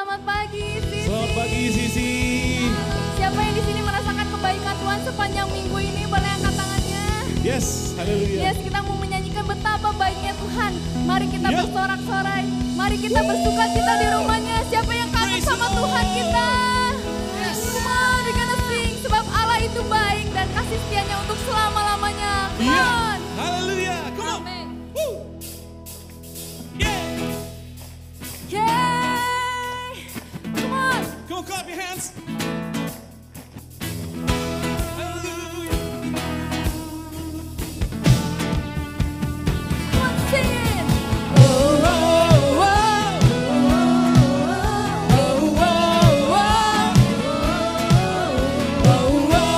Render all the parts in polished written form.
Selamat pagi, Sisi. Selamat pagi, Sisi. Siapa yang di sini merasakan kebaikan Tuhan sepanjang minggu ini boleh angkat tangannya. Yes, haleluya. Yes, kita mau menyanyikan betapa baiknya Tuhan. Mari kita Yep. bersorak-sorai. Mari kita bersuka cita di rumahnya. Siapa yang kangen Praise sama the Lord. Tuhan kita? Yes. Come on, we're gonna sing. Sebab Allah itu baik dan kasih setianya untuk selama-lamanya. Come Iya. on. Haleluya. Come on. Amen. Woo. Yeah. Yay! Come on. Come on, clap your hands. Hallelujah. Come on, sing it. Oh, oh, oh, oh, oh, oh, oh, oh.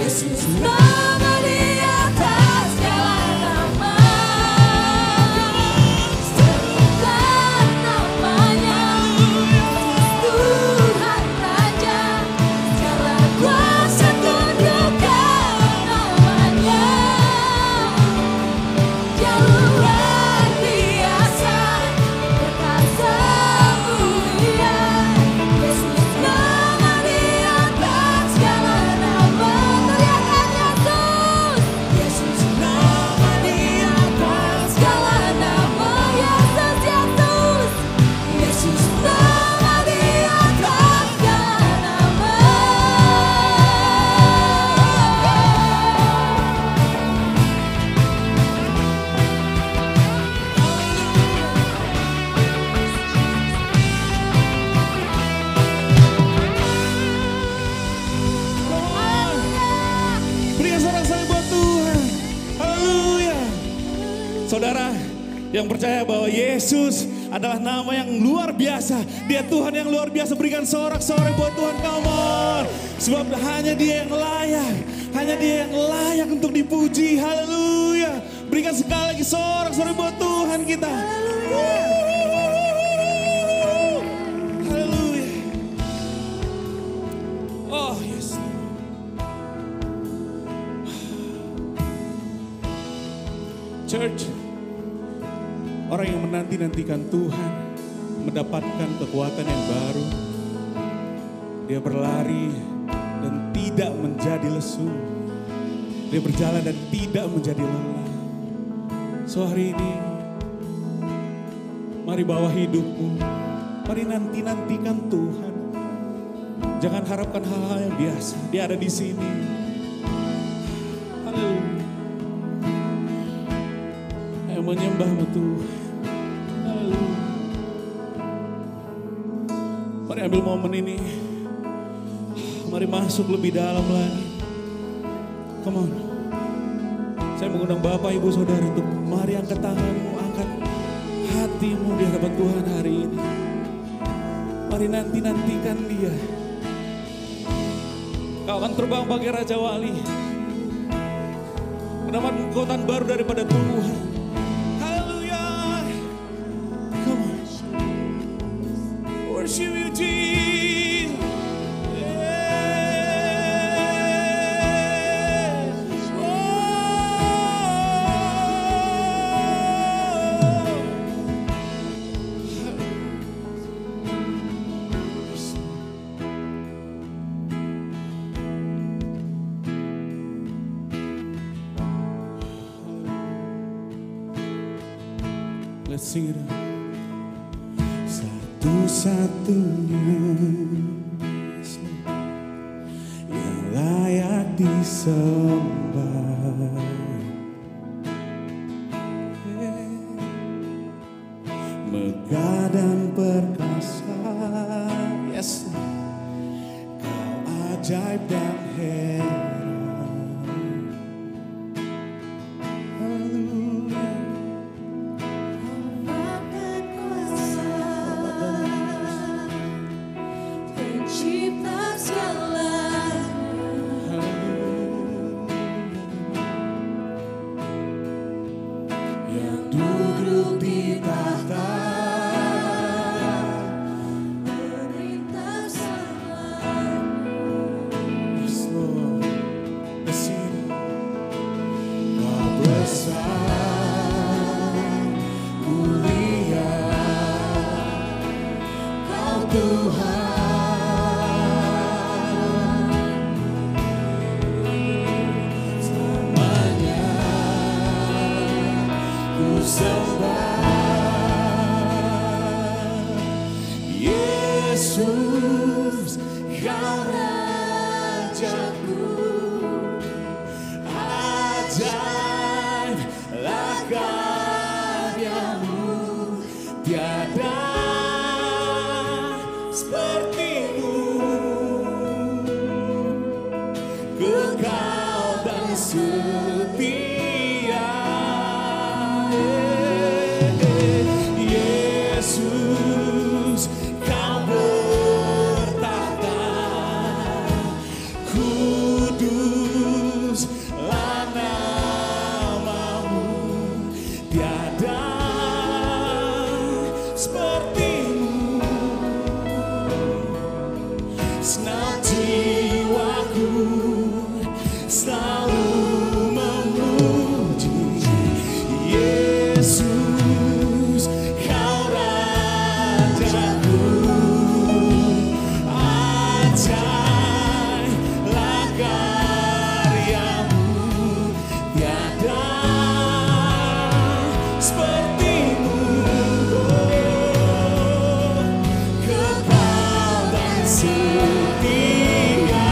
Yesus nama di atas segala nama. Serukan namanya, Tuhan Raja, segala kuasa tundukkan namanya. Dia luar biasa, perkasa mulia. Yesus nama di atas segala nama. Teriakan Yesus. Yesus nama di atas segala nama. Yesus, Yesus. Yesus nama di atas segala nama. Berikan sorak-sorai buat Tuhan. Haleluya. Saudara yang percaya bahwa Yesus adalah nama yang luar biasa. Dia Tuhan yang luar biasa. Berikan sorak-sorai buat Tuhan. Come on. Sebab hanya Dia yang layak. Hanya Dia yang layak untuk dipuji. Haleluya. Berikan sekali lagi sorak-sorai buat Tuhan kita. Haleluya. Oh yes. Church, orang yang menanti-nantikan Tuhan mendapatkan kekuatan yang baru. Dia berlari dan tidak menjadi lesu. Dia berjalan dan tidak menjadi lelah. So hari ini, mari bawa hidupmu. Mari nanti-nantikan Tuhan. Jangan harapkan hal-hal yang biasa. Dia ada di sini. Haleluya. Yang menyembahmu Tuhan. Haleluya. Mari ambil momen ini. Mari masuk lebih dalam lagi. Come on. Saya mengundang Bapak, Ibu, Saudara untuk mari angkat tanganmu, angkat hatimu di hadapan Tuhan hari ini. Mari nanti-nantikan Dia. Kau akan terbang bagai Raja Wali. Mendapat kekuatan baru daripada Tuhan. Worship you, Jesus. Yes. Oh. Let's sing it out. Satu-satunya yang layak disembah, megah dan perkasa. Yes, Kau ajaib dan heran. Duduk di tahta, perintah selamanya. Yes, Lord, di sini. Kau besar, mulia, Kau Tuhan, selamanya. Ku sembah Yesus, Kau Rajaku. Ajaiblah karyamu, tiada sepertimu, kekal dan setia. Yesus, Kau bertahta, kudus selalu memuji Yesus, Kau Rajaku. Ajaiblah karyamu, tiada sepertimu. Kekal dan setia,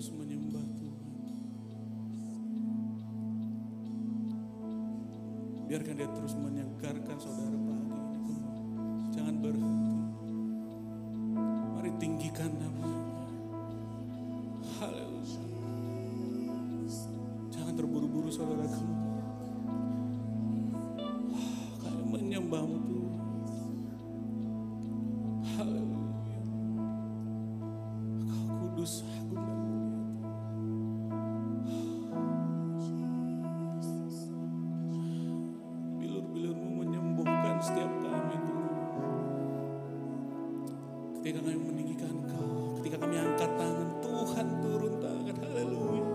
terus menyembah Tuhan. Biarkan dia terus menyegarkan saudara pagi ini. Jangan berhenti. Mari tinggikan namanya. Haleluya. Jangan terburu-buru saudara kamu. Kami menyembahmu Tuhan. Haleluya. Kau kudus, agung dan mulia. Bilur-bilurmu menyembuhkan setiap kami Tuhan. Ketika kami meninggikan Engkau, ketika kami angkat tangan, Tuhan turun tangan. Haleluya.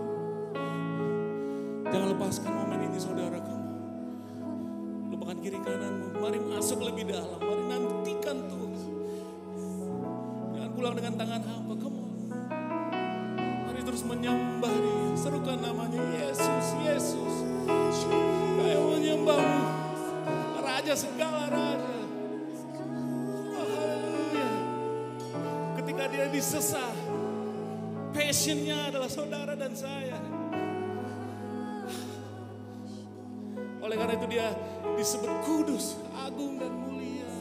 Jangan lepaskan momen ini saudara kamu. Lupakan kiri kananmu. Mari masuk lebih dalam. Mari nantikan Tuhan. Jangan pulang dengan tangan hamba. Kamu. Mari terus menyembah dia. Serukan namanya Yesus, Yesus. Kami menyembahmu. Raja segala raja. Haleluya. Ketika dia disesah, passionnya adalah saudara dan saya. Oleh karena itu dia disebut kudus, agung dan mulia.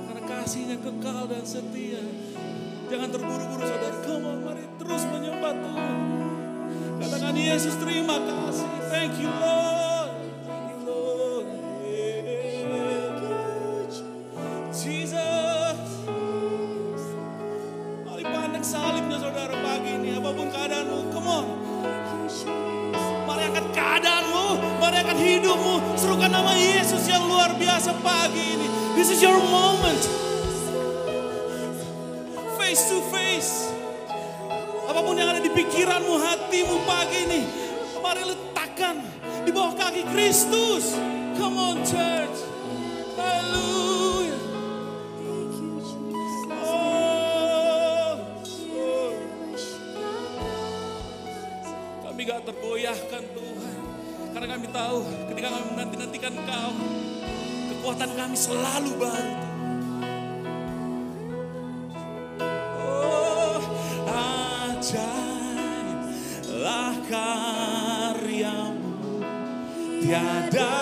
Karena kasihnya kekal dan setia. Jangan terburu-buru saudara. Come on, mari terus menyembah Tuhan. Katakan Yesus terima kasih. Thank you Lord. Thank you Lord. Jesus. Mari pandang salibnya saudara pagi ini. Apapun keadaanmu, come on. Mari angkat keadaanmu, mari angkat hidupmu. Serukan nama Yesus yang luar biasa pagi ini. This is your moment. Face to face. Apapun yang ada di pikiranmu, hatimu pagi ini. Mari letakkan di bawah kaki Kristus. Come on church. Hallelujah. Kami gak tergoyahkan Tuhan. Karena kami tahu ketika kami menanti-nantikan Kau, kekuatan kami selalu baru. Oh, ajaiblah karyamu, tiada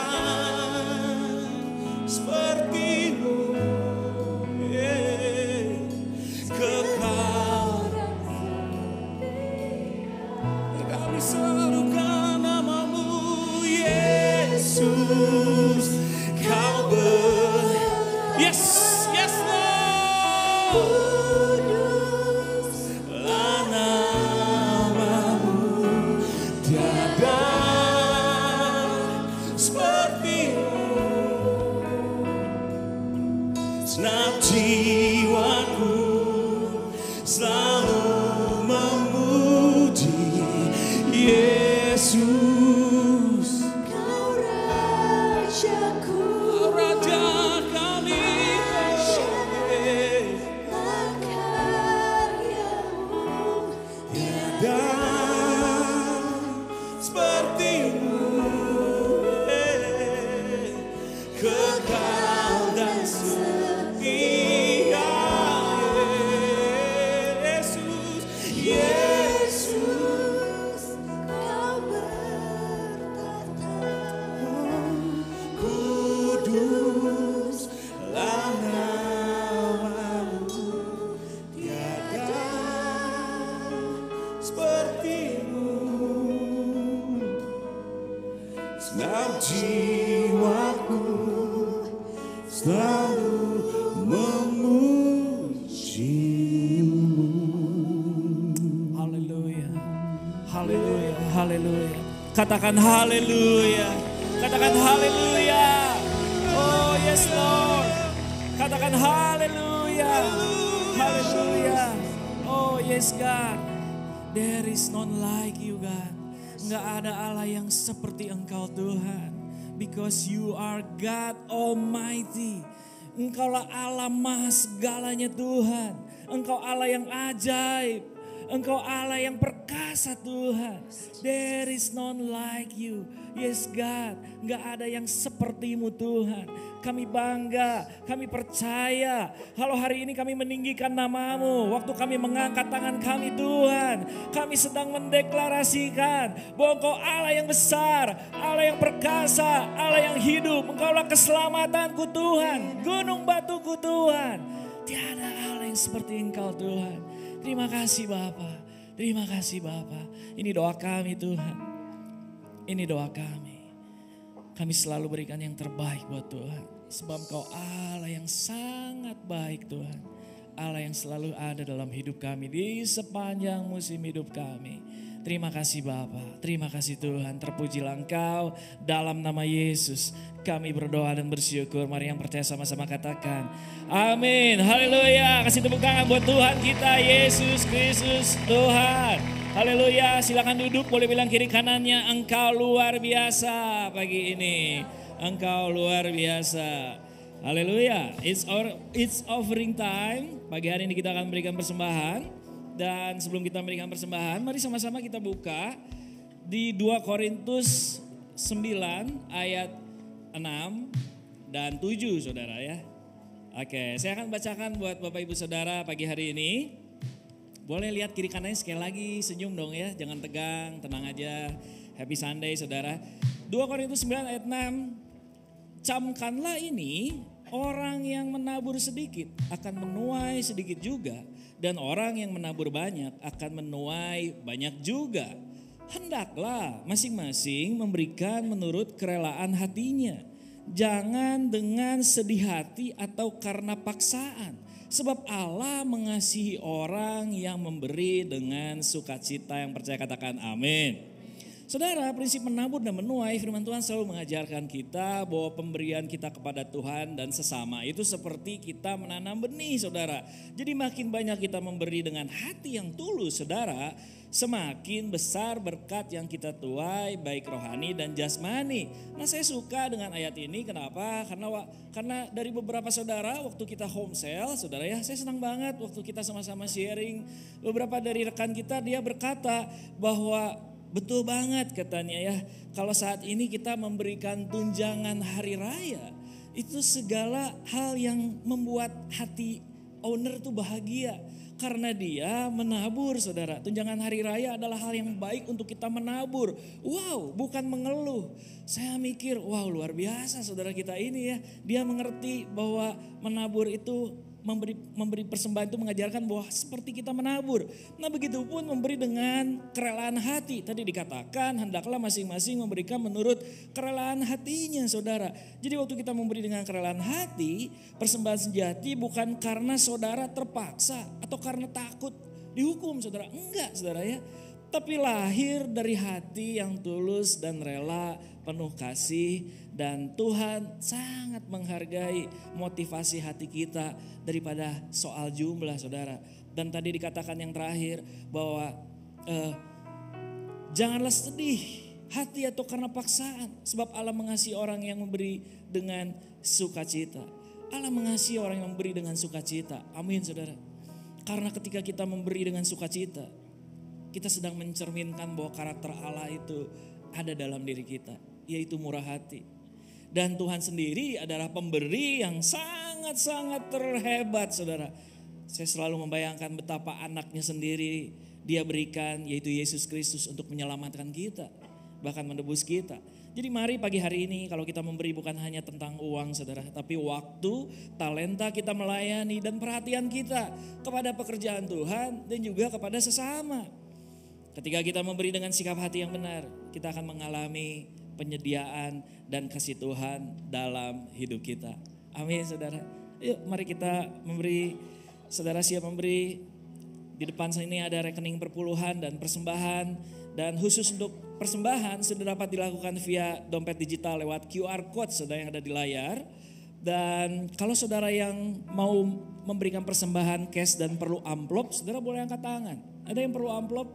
sepertimu. Kekal. Kami serukan namamu Yesus. Kau yes, yes Lord. Lah namamu tiada sepertimu. Senap jiwaku selalu memuji Yesus. Kau rajaku, Kau raja kami. karyamu, Tiada sepertimu. Kekal dan setia Yesus. Yesus. kau bertata. Kuduslah namamu, tiada sepertimu. Senap jiwaku selalu memujimu. Haleluya, haleluya, haleluya. Katakan haleluya, katakan haleluya. Oh yes Lord, katakan haleluya, haleluya. Oh yes God, there is none like you God. Enggak ada Allah yang seperti Engkau Tuhan. Because you are God Almighty. Engkaulah Allah maha segalanya Tuhan. Engkau Allah yang ajaib. Engkau Allah yang perkasa. perkasa Tuhan. There is none like you. Yes God, gak ada yang sepertimu Tuhan. Kami bangga, kami percaya. Kalau hari ini kami meninggikan namamu, waktu kami mengangkat tangan kami Tuhan, kami sedang mendeklarasikan bahwa Engkau Allah yang besar, Allah yang perkasa, Allah yang hidup. Engkaulah keselamatanku Tuhan, gunung batuku Tuhan. Tiada Allah yang seperti Engkau Tuhan. Terima kasih Bapa, terima kasih Bapa. Ini doa kami Tuhan, ini doa kami. Kami selalu berikan yang terbaik buat Tuhan. Sebab Engkau Allah yang sangat baik Tuhan. Allah yang selalu ada dalam hidup kami di sepanjang musim hidup kami. Terima kasih Bapa, terima kasih Tuhan. Terpujilah Engkau dalam nama Yesus. Kami berdoa dan bersyukur. Mari yang percaya sama-sama katakan amin. Haleluya. Kasih tepuk tangan buat Tuhan kita Yesus Kristus Tuhan. Haleluya, silakan duduk, boleh bilang kiri kanannya, Engkau luar biasa pagi ini. Engkau luar biasa. Haleluya, it's offering time. Pagi hari ini kita akan memberikan persembahan. Dan sebelum kita memberikan persembahan, mari sama-sama kita buka di 2 Korintus 9 ayat 6 dan 7 saudara ya. Oke, saya akan bacakan buat Bapak Ibu Saudara pagi hari ini. Boleh lihat kiri kanannya sekali lagi, senyum dong ya, jangan tegang, tenang aja. Happy Sunday saudara. 2 Korintus 9 ayat 6. Camkanlah ini, orang yang menabur sedikit akan menuai sedikit juga. Dan orang yang menabur banyak akan menuai banyak juga. Hendaklah masing-masing memberikan menurut kerelaan hatinya. Jangan dengan sedih hati atau karena paksaan. Sebab Allah mengasihi orang yang memberi dengan sukacita. Yang percaya katakan amin. Saudara, prinsip menabur dan menuai, firman Tuhan selalu mengajarkan kita bahwa pemberian kita kepada Tuhan dan sesama itu seperti kita menanam benih saudara. Jadi makin banyak kita memberi dengan hati yang tulus saudara, semakin besar berkat yang kita tuai baik rohani dan jasmani. Nah saya suka dengan ayat ini, kenapa? Karena dari beberapa saudara waktu kita home sale saudara ya, saya senang banget waktu kita sama-sama sharing. Beberapa dari rekan kita dia berkata bahwa betul banget katanya ya, kalau saat ini kita memberikan tunjangan hari raya, itu segala hal yang membuat hati owner tuh bahagia. Karena dia menabur saudara, tunjangan hari raya adalah hal yang baik untuk kita menabur. Wow, bukan mengeluh. Saya mikir wow luar biasa saudara kita ini ya, dia mengerti bahwa menabur itu memberi persembahan itu mengajarkan bahwa seperti kita menabur. Nah begitupun memberi dengan kerelaan hati. Tadi dikatakan hendaklah masing-masing memberikan menurut kerelaan hatinya saudara. Jadi waktu kita memberi dengan kerelaan hati, persembahan sejati bukan karena saudara terpaksa atau karena takut dihukum saudara. Enggak saudara ya. Tapi lahir dari hati yang tulus dan rela, penuh kasih, dan Tuhan sangat menghargai motivasi hati kita daripada soal jumlah saudara. Dan tadi dikatakan yang terakhir bahwa janganlah sedih hati atau karena paksaan, sebab Allah mengasihi orang yang memberi dengan sukacita. Allah mengasihi orang yang memberi dengan sukacita. Amin saudara. Karena ketika kita memberi dengan sukacita, kita sedang mencerminkan bahwa karakter Allah itu ada dalam diri kita, yaitu murah hati. Dan Tuhan sendiri adalah pemberi yang sangat-sangat terhebat saudara. Saya selalu membayangkan betapa anaknya sendiri dia berikan, yaitu Yesus Kristus untuk menyelamatkan kita, bahkan menebus kita. Jadi mari pagi hari ini kalau kita memberi bukan hanya tentang uang saudara, tapi waktu, talenta kita melayani dan perhatian kita kepada pekerjaan Tuhan dan juga kepada sesama. Ketika kita memberi dengan sikap hati yang benar, kita akan mengalami penyediaan dan kasih Tuhan dalam hidup kita. Amin saudara. Yuk mari kita memberi, saudara siap memberi. Di depan sini ada rekening perpuluhan dan persembahan. Dan khusus untuk persembahan sudah dapat dilakukan via dompet digital lewat QR code saudara yang ada di layar. Dan kalau saudara yang mau memberikan persembahan cash dan perlu amplop, saudara boleh angkat tangan. Ada yang perlu amplop?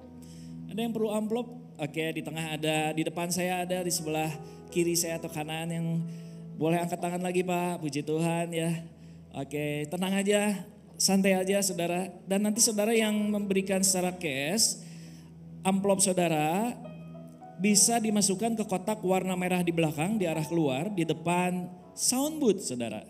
Ada yang perlu amplop? Oke, di tengah ada, di depan saya ada, di sebelah kiri saya atau kanan yang boleh angkat tangan lagi Pak, puji Tuhan ya. Oke, tenang aja, santai aja saudara. Dan nanti saudara yang memberikan secara cash, amplop saudara bisa dimasukkan ke kotak warna merah di belakang di arah keluar di depan sound booth saudara.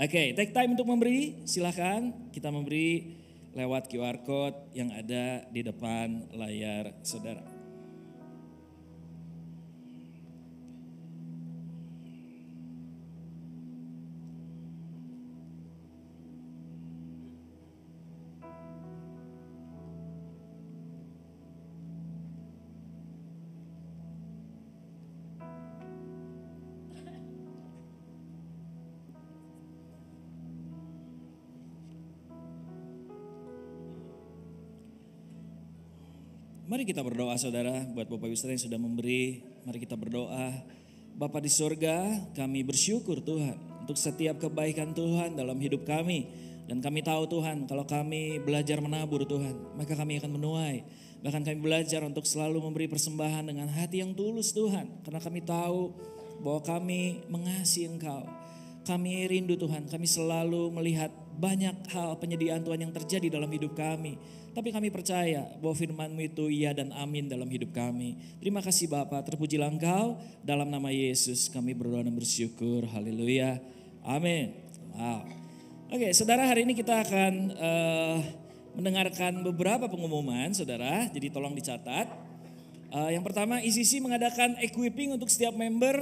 Oke, take time untuk memberi, silakan kita memberi lewat QR code yang ada di depan layar saudara. Mari kita berdoa saudara, buat Bapak Ibu saudara yang sudah memberi, mari kita berdoa. Bapa di surga, kami bersyukur Tuhan untuk setiap kebaikan Tuhan dalam hidup kami. Dan kami tahu Tuhan, kalau kami belajar menabur Tuhan, maka kami akan menuai. Bahkan kami belajar untuk selalu memberi persembahan dengan hati yang tulus Tuhan. Karena kami tahu bahwa kami mengasihi Engkau. Kami rindu Tuhan, kami selalu melihat banyak hal penyediaan Tuhan yang terjadi dalam hidup kami. Tapi kami percaya bahwa firman-Mu itu iya dan amin dalam hidup kami. Terima kasih Bapa, terpujilah Engkau. Dalam nama Yesus kami berdoa dan bersyukur. Haleluya. Amin. Wow. Oke, saudara, hari ini kita akan mendengarkan beberapa pengumuman saudara. Jadi tolong dicatat. Yang pertama, ICC mengadakan equipping untuk setiap member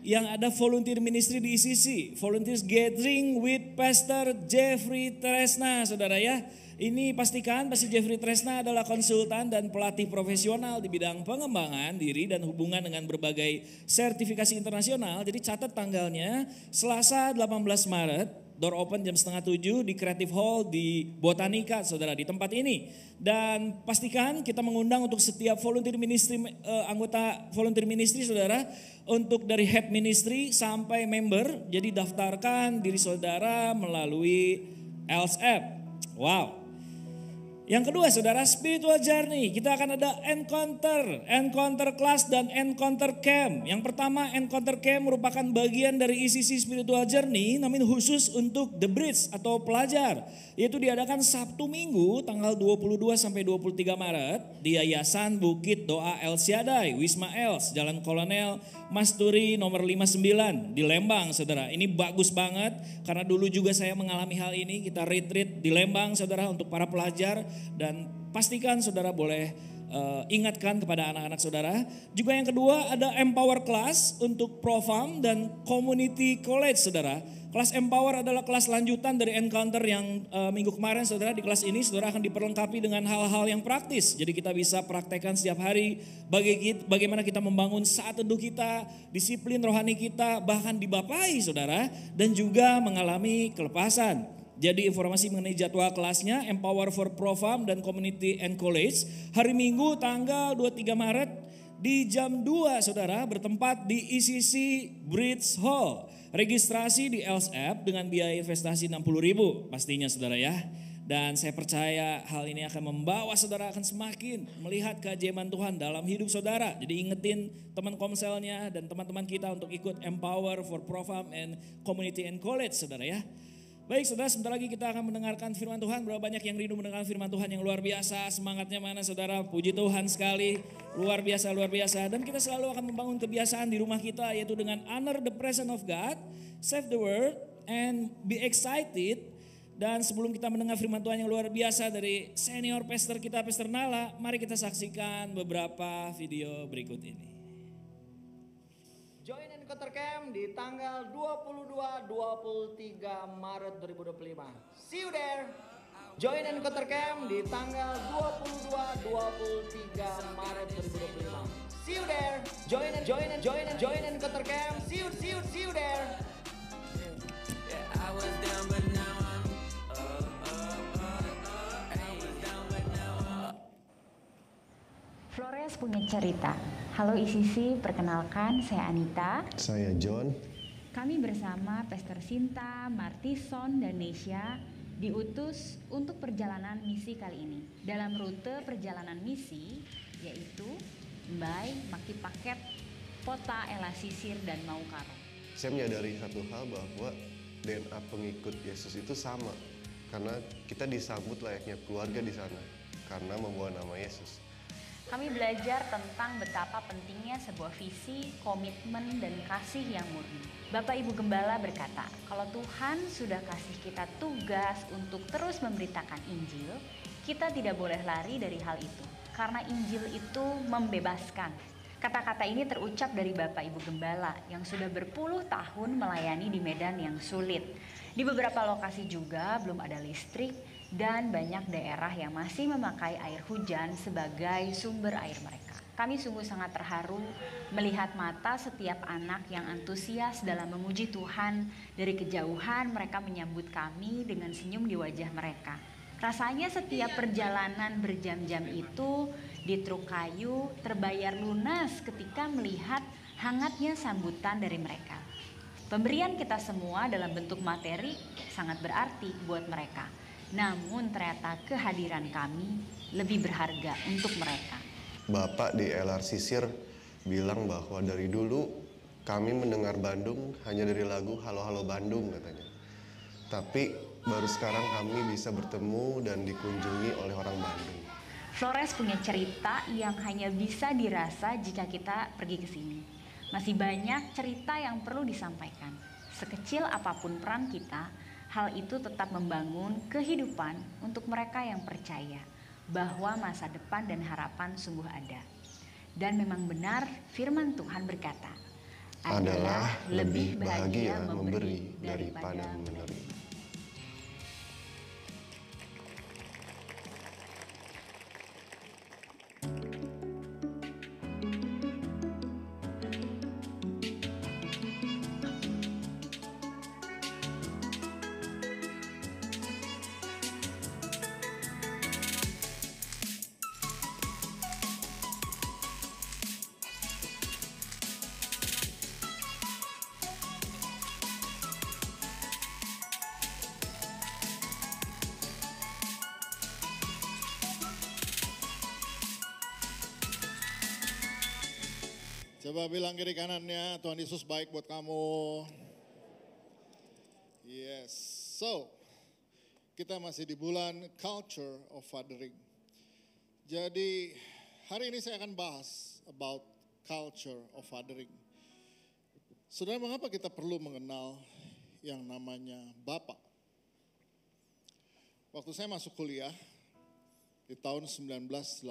yang ada volunteer ministry di ICC. Volunteers Gathering with Pastor Jeffrey Tresna saudara ya. Ini pastikan Pastor Jeffrey Tresna adalah konsultan dan pelatih profesional di bidang pengembangan diri dan hubungan dengan berbagai sertifikasi internasional. Jadi catat tanggalnya Selasa 18 Maret, door open jam 6:30 di Creative Hall di Botanica saudara, di tempat ini. Dan pastikan kita mengundang untuk setiap volunteer ministry, anggota volunteer ministry saudara, untuk dari head ministry sampai member. Jadi daftarkan diri saudara melalui LSF. Wow. Yang kedua saudara, spiritual journey. Kita akan ada encounter class dan encounter camp. Yang pertama, encounter camp merupakan bagian dari ICC spiritual journey, namun khusus untuk the bridge atau pelajar. Yaitu diadakan Sabtu Minggu tanggal 22 sampai 23 Maret di Yayasan Bukit Doa El Shaddai, Wisma Els, Jalan Kolonel Masturi nomor 59 di Lembang saudara. Ini bagus banget karena dulu juga saya mengalami hal ini. Kita retreat di Lembang saudara untuk para pelajar. Dan pastikan saudara boleh ingatkan kepada anak-anak saudara. Juga yang kedua ada Empower Class untuk Profam dan Community College saudara. Kelas Empower adalah kelas lanjutan dari Encounter yang minggu kemarin saudara. Di kelas ini saudara akan diperlengkapi dengan hal-hal yang praktis. Jadi kita bisa praktekkan setiap hari bagaimana kita membangun saat teduh kita, disiplin rohani kita, bahkan dibapai saudara. Dan juga mengalami kelepasan. Jadi informasi mengenai jadwal kelasnya Empower for Profam dan Community and College hari Minggu tanggal 23 Maret di jam 2 saudara, bertempat di ICC Bridge Hall. Registrasi di LSF dengan biaya investasi 60.000 pastinya saudara ya. Dan saya percaya hal ini akan membawa saudara akan semakin melihat keajaiban Tuhan dalam hidup saudara. Jadi ingetin teman komselnya dan teman-teman kita untuk ikut Empower for Profam and Community and College saudara ya. Baik saudara, sebentar lagi kita akan mendengarkan firman Tuhan. Berapa banyak yang rindu mendengarkan firman Tuhan yang luar biasa. Semangatnya mana saudara, puji Tuhan sekali. Luar biasa, luar biasa. Dan kita selalu akan membangun kebiasaan di rumah kita, yaitu dengan honor the presence of God, save the world, and be excited. Dan sebelum kita mendengar firman Tuhan yang luar biasa dari senior pastor kita, Pastor Nala, mari kita saksikan beberapa video berikut ini. Join Encounter Camp di tanggal 22-23 Maret 2025. See you there. Join Encounter Camp di tanggal 22-23 Maret 2025. See you there. Join Encounter Camp. See you there. Yeah, I was down but now I'm Flores punya cerita. Halo ICC, perkenalkan saya Anita. Saya John. Kami bersama Pastor Sinta, Martison, dan Nesya diutus untuk perjalanan misi kali ini. Dalam rute perjalanan misi yaitu Mbai, Maki Paket, Pota, Ela Sisir, dan Maukaro. Saya menyadari satu hal bahwa DNA pengikut Yesus itu sama. Karena kita disambut layaknya keluarga di sana. Karena membawa nama Yesus. kami belajar tentang betapa pentingnya sebuah visi, komitmen, dan kasih yang murni. Bapak Ibu Gembala berkata, kalau Tuhan sudah kasih kita tugas untuk terus memberitakan Injil, kita tidak boleh lari dari hal itu. Karena Injil itu membebaskan. Kata-kata ini terucap dari Bapak Ibu Gembala yang sudah berpuluh tahun melayani di medan yang sulit. Di beberapa lokasi juga belum ada listrik dan banyak daerah yang masih memakai air hujan sebagai sumber air mereka. Kami sungguh sangat terharu melihat mata setiap anak yang antusias dalam memuji Tuhan. Dari kejauhan mereka menyambut kami dengan senyum di wajah mereka. Rasanya setiap perjalanan berjam-jam itu di truk kayu terbayar lunas ketika melihat hangatnya sambutan dari mereka. Pemberian kita semua dalam bentuk materi sangat berarti buat mereka. Namun ternyata kehadiran kami lebih berharga untuk mereka. Bapak di LRC Sir bilang bahwa dari dulu kami mendengar Bandung hanya dari lagu Halo Halo Bandung katanya. Tapi baru sekarang kami bisa bertemu dan dikunjungi oleh orang Bandung. Flores punya cerita yang hanya bisa dirasa jika kita pergi ke sini. Masih banyak cerita yang perlu disampaikan. Sekecil apapun peran kita, hal itu tetap membangun kehidupan untuk mereka yang percaya bahwa masa depan dan harapan sungguh ada. Dan memang benar firman Tuhan berkata, adalah lebih bahagia memberi daripada menerima. Coba bilang kiri kanannya, Tuhan Yesus baik buat kamu. Yes, so kita masih di bulan Culture of Fathering. Jadi hari ini saya akan bahas about Culture of Fathering. Saudara, mengapa kita perlu mengenal yang namanya Bapak? Waktu saya masuk kuliah di tahun 1987.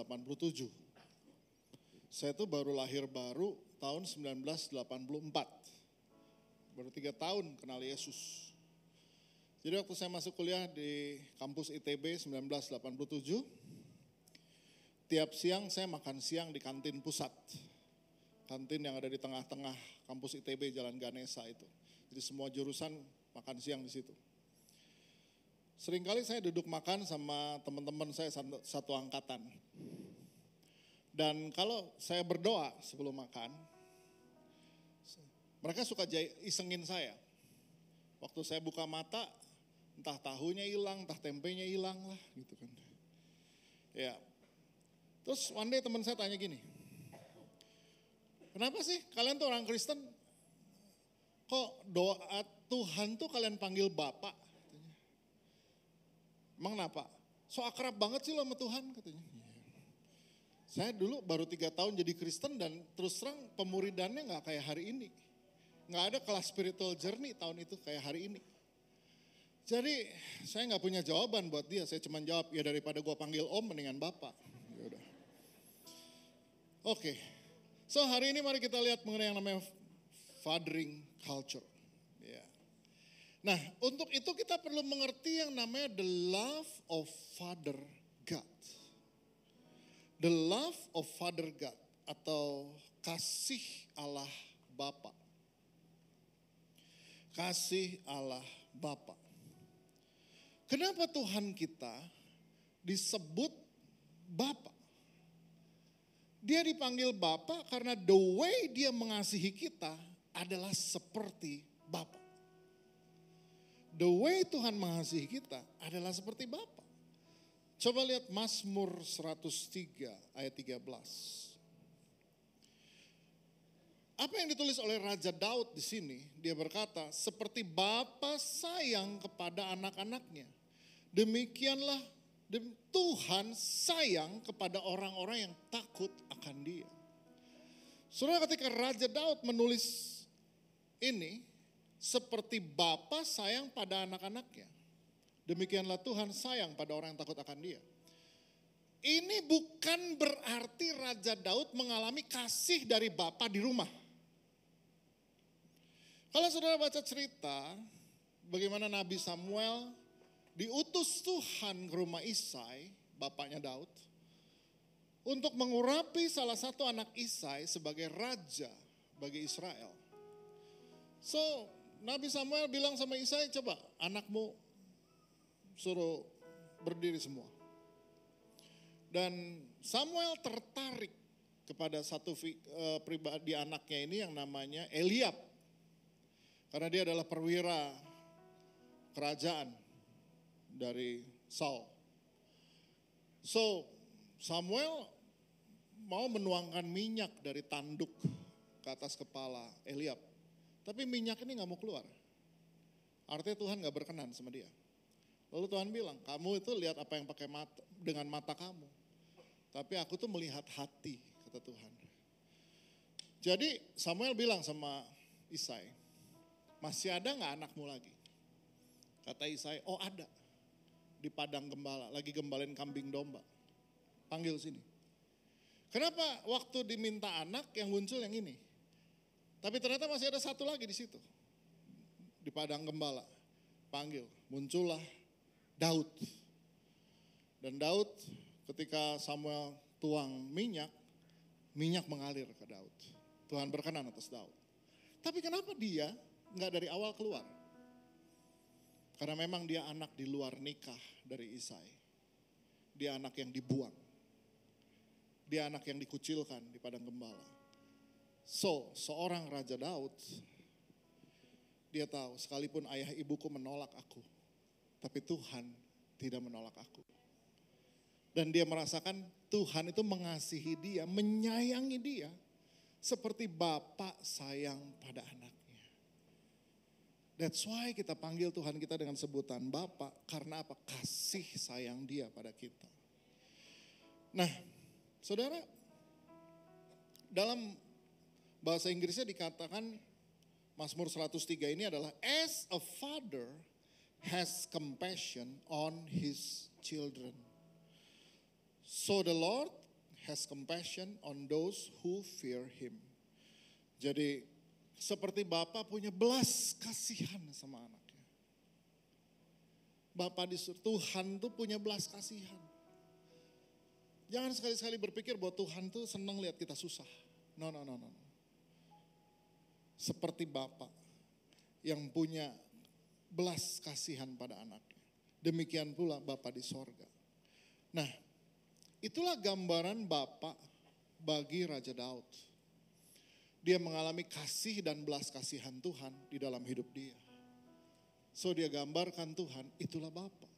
Saya tuh baru lahir baru tahun 1984. Baru 3 tahun kenal Yesus. Jadi waktu saya masuk kuliah di kampus ITB 1987, tiap siang saya makan siang di kantin pusat. Kantin yang ada di tengah-tengah kampus ITB Jalan Ganesa itu. Jadi semua jurusan makan siang di situ. Seringkali saya duduk makan sama teman-teman saya satu angkatan. Dan kalau saya berdoa sebelum makan, mereka suka isengin saya. Waktu saya buka mata, entah tahunya hilang, entah tempenya hilang lah gitu kan. Ya. Terus one day teman saya tanya gini, kenapa sih kalian tuh orang Kristen, kok doa Tuhan tuh kalian panggil Bapak? Emang kenapa? So akrab banget sih lo sama Tuhan katanya. Saya dulu baru 3 tahun jadi Kristen dan terus terang pemuridannya gak kayak hari ini. Gak ada kelas spiritual journey tahun itu kayak hari ini. Jadi saya gak punya jawaban buat dia, saya cuma jawab, ya daripada gue panggil om mendingan bapak. Yaudah. Oke, so hari ini mari kita lihat mengenai yang namanya fathering culture. Ya. Nah untuk itu kita perlu mengerti yang namanya the love of Father God. The love of Father God atau kasih Allah Bapa. Kasih Allah Bapa. Kenapa Tuhan kita disebut Bapa? Dia dipanggil Bapa karena the way dia mengasihi kita adalah seperti Bapa. The way Tuhan mengasihi kita adalah seperti Bapa. Coba lihat Mazmur 103 ayat 13. Apa yang ditulis oleh Raja Daud di sini? Dia berkata, seperti bapa sayang kepada anak-anaknya, demikianlah Tuhan sayang kepada orang-orang yang takut akan Dia. Saudara, ketika Raja Daud menulis ini, seperti bapa sayang pada anak-anaknya, demikianlah Tuhan sayang pada orang yang takut akan Dia. Ini bukan berarti Raja Daud mengalami kasih dari bapa di rumah. Kalau saudara baca cerita bagaimana Nabi Samuel diutus Tuhan ke rumah Isai, bapaknya Daud, untuk mengurapi salah satu anak Isai sebagai raja bagi Israel. So, Nabi Samuel bilang sama Isai, coba anakmu suruh berdiri semua. Dan Samuel tertarik kepada satu pribadi anaknya ini yang namanya Eliab. Karena dia adalah perwira kerajaan dari Saul. So Samuel mau menuangkan minyak dari tanduk ke atas kepala Eliab. Tapi minyak ini gak mau keluar. Artinya Tuhan gak berkenan sama dia. Lalu Tuhan bilang, kamu itu lihat apa yang pakai mata, dengan mata kamu. Tapi aku tuh melihat hati, kata Tuhan. Jadi Samuel bilang sama Isai, masih ada gak anakmu lagi? Kata Isai, oh ada. Di padang gembala, lagi gembalain kambing domba. Panggil sini. Kenapa waktu diminta anak yang muncul yang ini? Tapi ternyata masih ada satu lagi di situ. Di padang gembala. Panggil, muncullah Daud. Dan Daud ketika Samuel tuang minyak mengalir ke Daud. Tuhan berkenan atas Daud. Tapi kenapa dia nggak dari awal keluar? Karena memang dia anak di luar nikah dari Isai. Dia anak yang dibuang. Dia anak yang dikucilkan di padang gembala. So, seorang Raja Daud, dia tahu sekalipun ayah ibuku menolak aku, tapi Tuhan tidak menolak aku. Dan dia merasakan Tuhan itu mengasihi dia, menyayangi dia, seperti bapak sayang pada anaknya. That's why kita panggil Tuhan kita dengan sebutan Bapa, karena apa? Kasih sayang Dia pada kita. Nah, saudara, dalam bahasa Inggrisnya dikatakan Mazmur 103 ini adalah as a father has compassion on his children. So the Lord has compassion on those who fear him. Jadi seperti Bapa punya belas kasihan sama anaknya. Bapa di surga, Tuhan tuh punya belas kasihan. Jangan sekali-sekali berpikir bahwa Tuhan tuh senang lihat kita susah. No. Seperti Bapa yang punya belas kasihan pada anaknya. Demikian pula Bapa di sorga. Nah, itulah gambaran Bapa bagi Raja Daud. Dia mengalami kasih dan belas kasihan Tuhan di dalam hidup dia. So dia gambarkan Tuhan, itulah Bapa.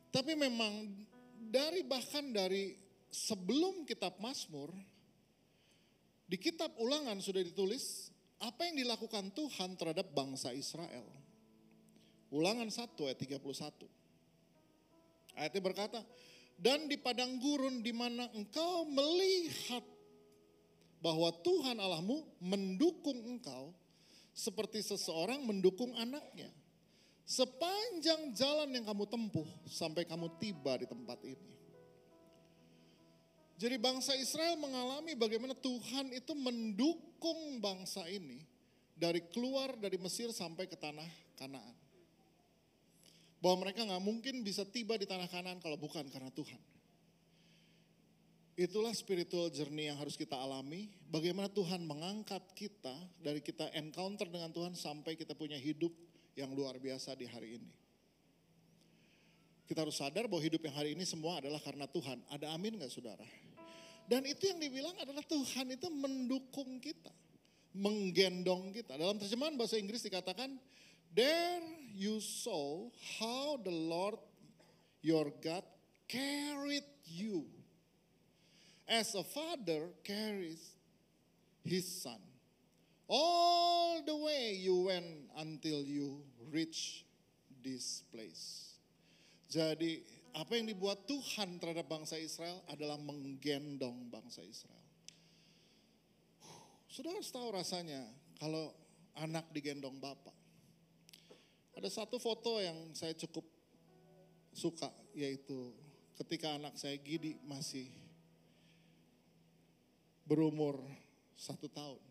Tapi memang bahkan dari sebelum kitab Mazmur, di kitab Ulangan sudah ditulis apa yang dilakukan Tuhan terhadap bangsa Israel. Ulangan 1 ayat 31. Ayatnya berkata, dan di padang gurun di mana engkau melihat bahwa Tuhan Allahmu mendukung engkau seperti seseorang mendukung anaknya. Sepanjang jalan yang kamu tempuh sampai kamu tiba di tempat ini. Jadi bangsa Israel mengalami bagaimana Tuhan itu mendukung bangsa ini dari keluar dari Mesir sampai ke tanah Kanaan. Bahwa mereka gak mungkin bisa tiba di tanah Kanaan kalau bukan karena Tuhan. Itulah spiritual journey yang harus kita alami. Bagaimana Tuhan mengangkat kita dari kita encounter dengan Tuhan sampai kita punya hidup yang luar biasa di hari ini. Kita harus sadar bahwa hidup yang hari ini semua adalah karena Tuhan. Ada amin gak saudara? Dan itu yang dibilang adalah Tuhan itu mendukung kita. Menggendong kita. Dalam terjemahan bahasa Inggris dikatakan, there you saw how the Lord your God carried you. As a father carries his son. All the way you went until you reach this place. Jadi apa yang dibuat Tuhan terhadap bangsa Israel adalah menggendong bangsa Israel. Sudah harus tahu rasanya kalau anak digendong bapak. Ada satu foto yang saya cukup suka, yaitu ketika anak saya Gidi masih berumur 1 tahun.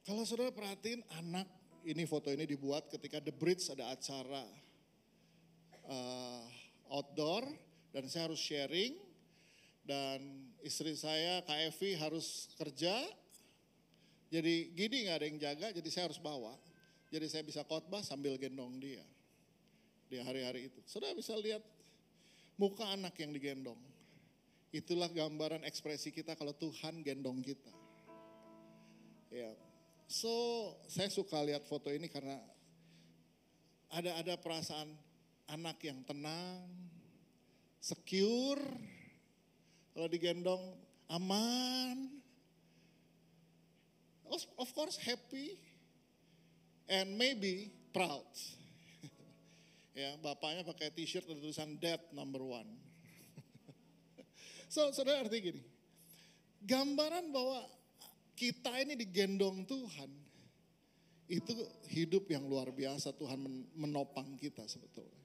Kalau saudara perhatiin anak, ini foto ini dibuat ketika The Bridge ada acara outdoor dan saya harus sharing dan istri saya Kak Evi harus kerja. Jadi Gidi gak ada yang jaga, jadi saya harus bawa. Jadi saya bisa khotbah sambil gendong dia di hari-hari itu. Saudara bisa lihat muka anak yang digendong. Itulah gambaran ekspresi kita kalau Tuhan gendong kita. Ya. So, saya suka lihat foto ini karena ada perasaan anak yang tenang, secure, kalau digendong aman, of course happy, and maybe proud. Ya, bapaknya pakai t-shirt ada tulisan Dad number 1. So, saudara artinya gini, gambaran bahwa kita ini digendong Tuhan, itu hidup yang luar biasa. Tuhan menopang kita sebetulnya.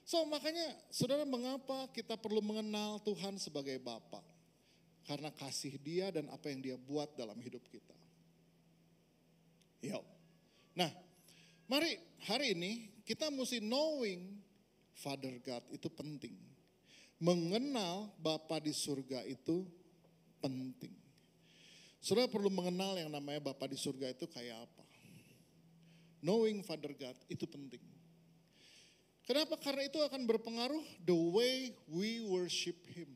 So makanya saudara, mengapa kita perlu mengenal Tuhan sebagai Bapa? Karena kasih Dia dan apa yang Dia buat dalam hidup kita. Yo. Nah, mari hari ini kita mesti knowing Father God itu penting. Mengenal Bapa di surga itu penting. Saudara perlu mengenal yang namanya Bapa di surga itu kayak apa. Knowing Father God itu penting. Kenapa? Karena itu akan berpengaruh the way we worship Him.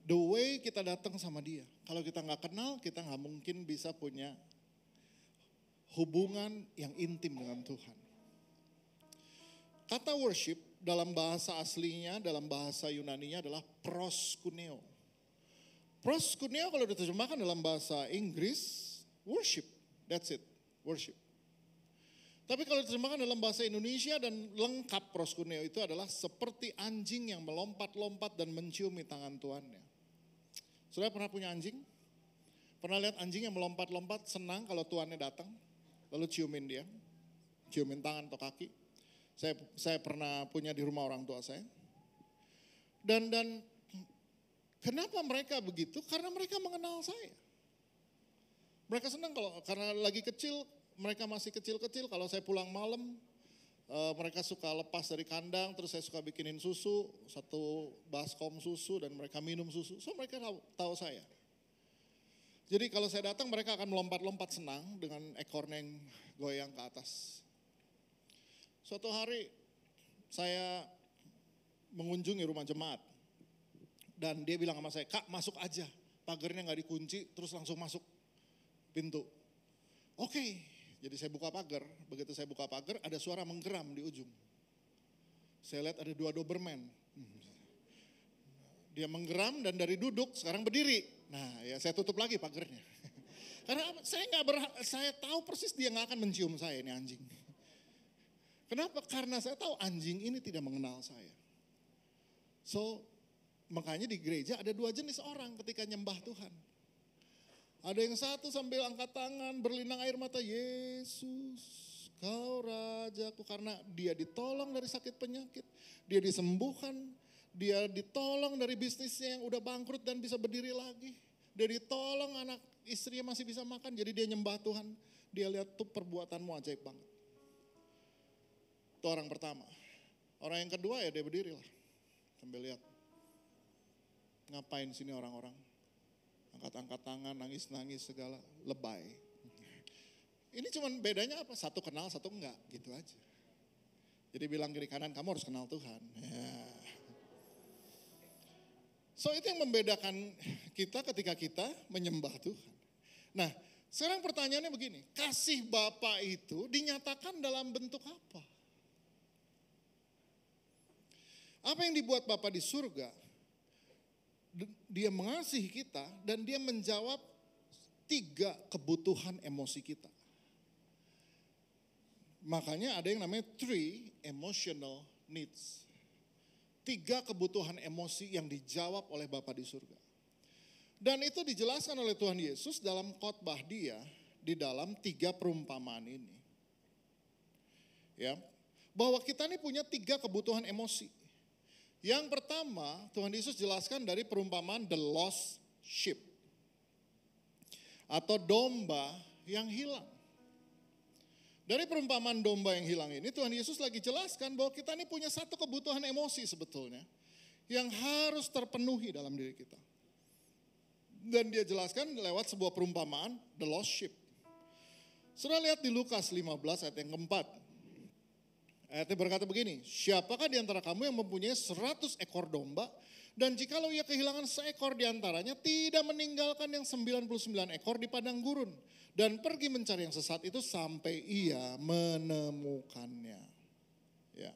The way kita datang sama Dia. Kalau kita gak kenal, kita gak mungkin bisa punya hubungan yang intim dengan Tuhan. Kata worship dalam bahasa aslinya, dalam bahasa Yunaninya adalah proskuneo. Proskuneo kalau diterjemahkan dalam bahasa Inggris, worship, that's it, worship. Tapi kalau diterjemahkan dalam bahasa Indonesia dan lengkap proskuneo itu adalah seperti anjing yang melompat-lompat dan menciumi tangan tuannya. Saudara pernah punya anjing? Pernah lihat anjing yang melompat-lompat senang kalau tuannya datang, lalu ciumin dia, ciumin tangan atau kaki. Saya pernah punya di rumah orang tua saya. Dan kenapa mereka begitu? Karena mereka mengenal saya. Mereka senang karena lagi kecil, mereka masih kecil-kecil. Kalau saya pulang malam, mereka suka lepas dari kandang, terus saya suka bikinin susu, 1 baskom susu dan mereka minum susu. So mereka tahu saya. Jadi kalau saya datang mereka akan melompat-lompat senang dengan ekornya yang goyang ke atas. Suatu hari saya mengunjungi rumah jemaat. Dan dia bilang sama saya, Kak masuk aja, pagarnya gak dikunci, terus langsung masuk pintu. Oke, jadi saya buka pagar, begitu saya buka pagar ada suara menggeram di ujung. Saya lihat ada 2 Doberman. Dia menggeram dan dari duduk sekarang berdiri. Nah ya saya tutup lagi pagarnya. Karena saya tahu persis dia gak akan mencium saya ini anjing. Kenapa? Karena saya tahu anjing ini tidak mengenal saya. So, makanya di gereja ada 2 jenis orang ketika nyembah Tuhan. Ada yang satu sambil angkat tangan, berlinang air mata, Yesus, Kau Rajaku. Karena dia ditolong dari sakit penyakit, dia disembuhkan, dia ditolong dari bisnisnya yang udah bangkrut dan bisa berdiri lagi. Dia ditolong anak istrinya masih bisa makan, jadi dia nyembah Tuhan. Dia lihat tuh perbuatanmu ajaib banget. Itu orang pertama. Orang yang kedua ya dia berdiri lah, sambil lihat. Ngapain sini orang-orang? Angkat-angkat tangan, nangis-nangis segala, lebay. Ini cuman bedanya apa? Satu kenal, satu enggak, gitu aja. Jadi bilang kiri kanan, kamu harus kenal Tuhan. Ya. So itu yang membedakan kita ketika kita menyembah Tuhan. Nah sekarang pertanyaannya begini, kasih Bapa itu dinyatakan dalam bentuk apa? Apa yang dibuat Bapa di surga? Dia mengasihi kita dan dia menjawab 3 kebutuhan emosi kita. Makanya ada yang namanya 3 emotional needs. 3 kebutuhan emosi yang dijawab oleh Bapa di surga. Dan itu dijelaskan oleh Tuhan Yesus dalam khotbah dia di dalam 3 perumpamaan ini. Ya, bahwa kita ini punya 3 kebutuhan emosi. Yang pertama, Tuhan Yesus jelaskan dari perumpamaan the lost sheep. Atau domba yang hilang. Dari perumpamaan domba yang hilang ini, Tuhan Yesus lagi jelaskan bahwa kita ini punya satu kebutuhan emosi sebetulnya. Yang harus terpenuhi dalam diri kita. Dan dia jelaskan lewat sebuah perumpamaan, the lost sheep. Sudah lihat di Lukas 15 ayat yang keempat. Ayatnya berkata begini, siapakah di antara kamu yang mempunyai 100 ekor domba, dan jikalau ia kehilangan seekor di antaranya, tidak meninggalkan yang 99 ekor di padang gurun, dan pergi mencari yang sesat itu sampai ia menemukannya. Ya.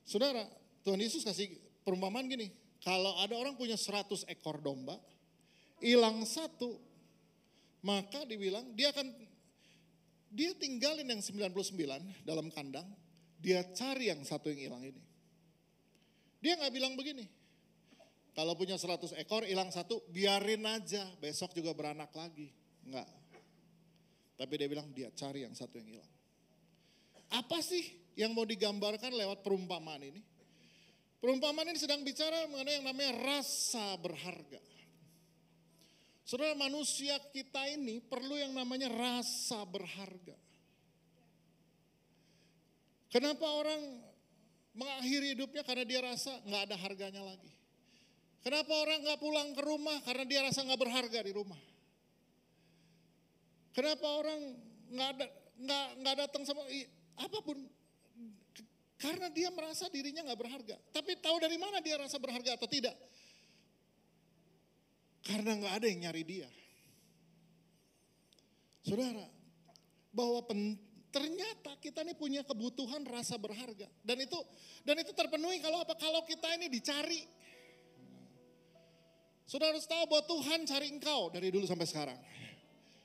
Saudara, Tuhan Yesus kasih perumpamaan gini, kalau ada orang punya 100 ekor domba, hilang 1, maka dibilang dia tinggalin yang 99 dalam kandang, dia cari yang 1 yang hilang ini. Dia gak bilang begini, kalau punya 100 ekor hilang 1, biarin aja, besok juga beranak lagi. Enggak. Tapi dia bilang dia cari yang 1 yang hilang. Apa sih yang mau digambarkan lewat perumpamaan ini? Perumpamaan ini sedang bicara mengenai yang namanya rasa berharga. Saudara, manusia kita ini perlu yang namanya rasa berharga. Kenapa orang mengakhiri hidupnya? Karena dia rasa gak ada harganya lagi. Kenapa orang gak pulang ke rumah? Karena dia rasa gak berharga di rumah. Kenapa orang gak datang sama apapun? Karena dia merasa dirinya gak berharga. Tapi tahu dari mana dia rasa berharga atau tidak? Karena gak ada yang nyari dia. Saudara, bahwa ternyata kita ini punya kebutuhan rasa berharga. Dan itu terpenuhi kalau apa? Kalau kita ini dicari. Saudara harus tahu bahwa Tuhan cari engkau dari dulu sampai sekarang.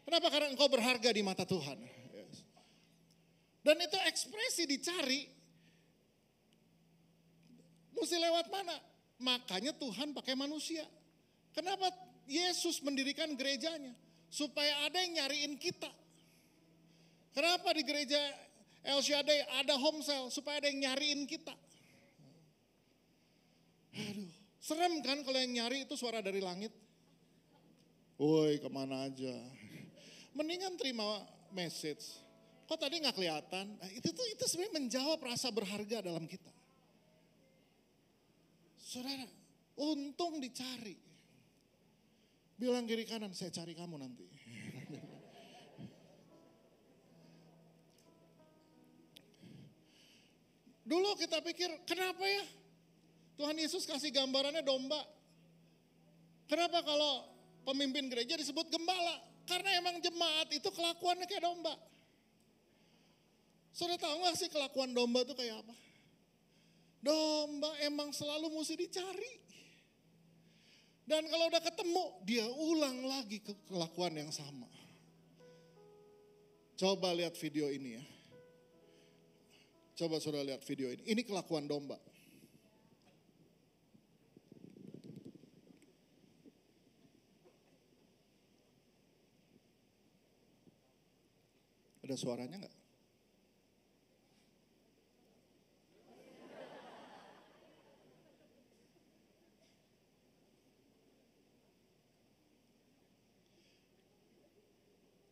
Kenapa? Karena engkau berharga di mata Tuhan. Dan itu ekspresi dicari. Mesti lewat mana? Makanya Tuhan pakai manusia. Kenapa Yesus mendirikan gerejanya? Supaya ada yang nyariin kita. Kenapa di gereja El Shaddai ada home cell? Supaya ada yang nyariin kita. Aduh, serem kan kalau yang nyari itu suara dari langit. Woi, kemana aja. Mendingan terima message. Kok tadi gak kelihatan? Nah, itu sebenarnya menjawab rasa berharga dalam kita. Saudara, untung dicari. Bilang kiri kanan, saya cari kamu nanti. Dulu kita pikir, kenapa ya Tuhan Yesus kasih gambarannya domba? Kenapa kalau pemimpin gereja disebut gembala? Karena emang jemaat itu kelakuannya kayak domba. Saudara tahu gak sih kelakuan domba itu kayak apa? Domba emang selalu mesti dicari. Dan kalau udah ketemu, dia ulang lagi ke kelakuan yang sama. Coba lihat video ini ya. Coba saudara lihat video ini. Ini kelakuan domba. Ada suaranya enggak?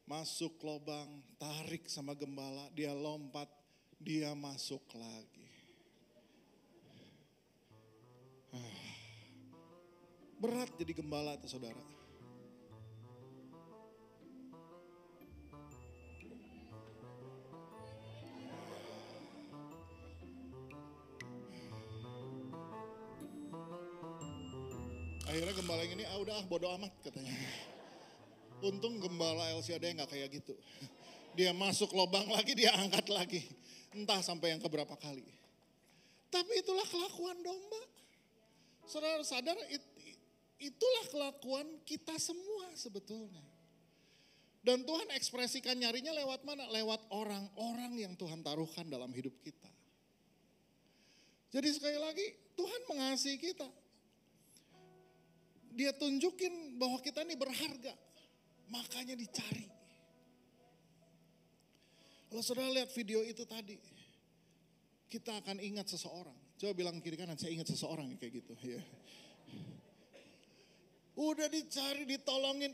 Masuk lubang, tarik sama gembala, dia lompat, dia masuk lagi. Berat jadi gembala itu saudara. Akhirnya gembala yang ini, udah bodo amat katanya. Untung gembala El Shaddai gak kayak gitu. Dia masuk lubang lagi, dia angkat lagi. Entah sampai yang keberapa kali. Tapi itulah kelakuan domba. Saudara sadar itulah kelakuan kita semua sebetulnya. Dan Tuhan ekspresikan nyarinya lewat mana? Lewat orang-orang yang Tuhan taruhkan dalam hidup kita. Jadi sekali lagi Tuhan mengasihi kita. Dia tunjukin bahwa kita ini berharga. Makanya dicari. Kalau saudara lihat video itu tadi. Kita akan ingat seseorang. Coba bilang kiri kanan, saya ingat seseorang kayak gitu. Ya. Udah dicari, ditolongin,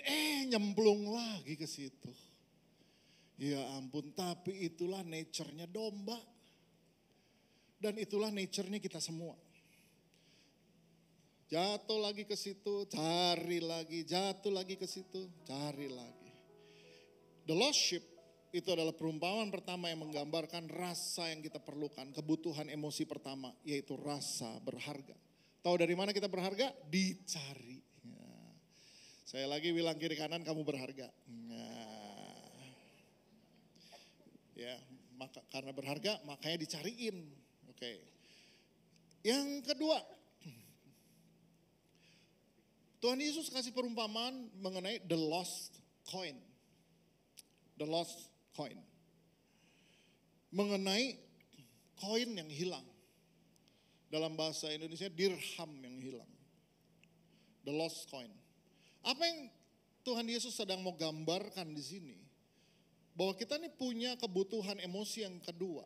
nyemplung lagi ke situ. Ya ampun, tapi itulah nature-nya domba. Dan itulah nature-nya kita semua. Jatuh lagi ke situ, cari lagi, jatuh lagi ke situ, cari lagi. The lost sheep itu adalah perumpamaan pertama yang menggambarkan rasa yang kita perlukan, kebutuhan emosi pertama, yaitu rasa berharga. Tahu dari mana kita berharga? Dicari. Saya lagi bilang kiri kanan, kamu berharga. Ya, karena berharga makanya dicariin. Oke. Yang kedua, Tuhan Yesus kasih perumpamaan mengenai the lost coin. The lost coin. Mengenai koin yang hilang. Dalam bahasa Indonesia dirham yang hilang. The lost coin. Apa yang Tuhan Yesus sedang mau gambarkan di sini? Bahwa kita ini punya kebutuhan emosi yang kedua.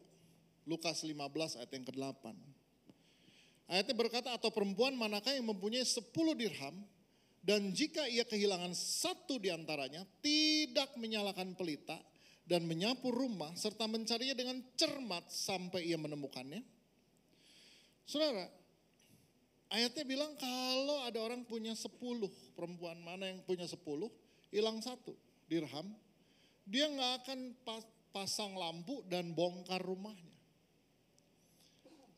Lukas 15 ayat yang ke-8. Ayatnya berkata, atau perempuan manakah yang mempunyai 10 dirham, dan jika ia kehilangan satu di antaranya, tidak menyalakan pelita dan menyapu rumah serta mencarinya dengan cermat sampai ia menemukannya. Saudara, ayatnya bilang kalau ada orang punya 10, perempuan mana yang punya 10, hilang satu dirham, dia gak akan pasang lampu dan bongkar rumahnya.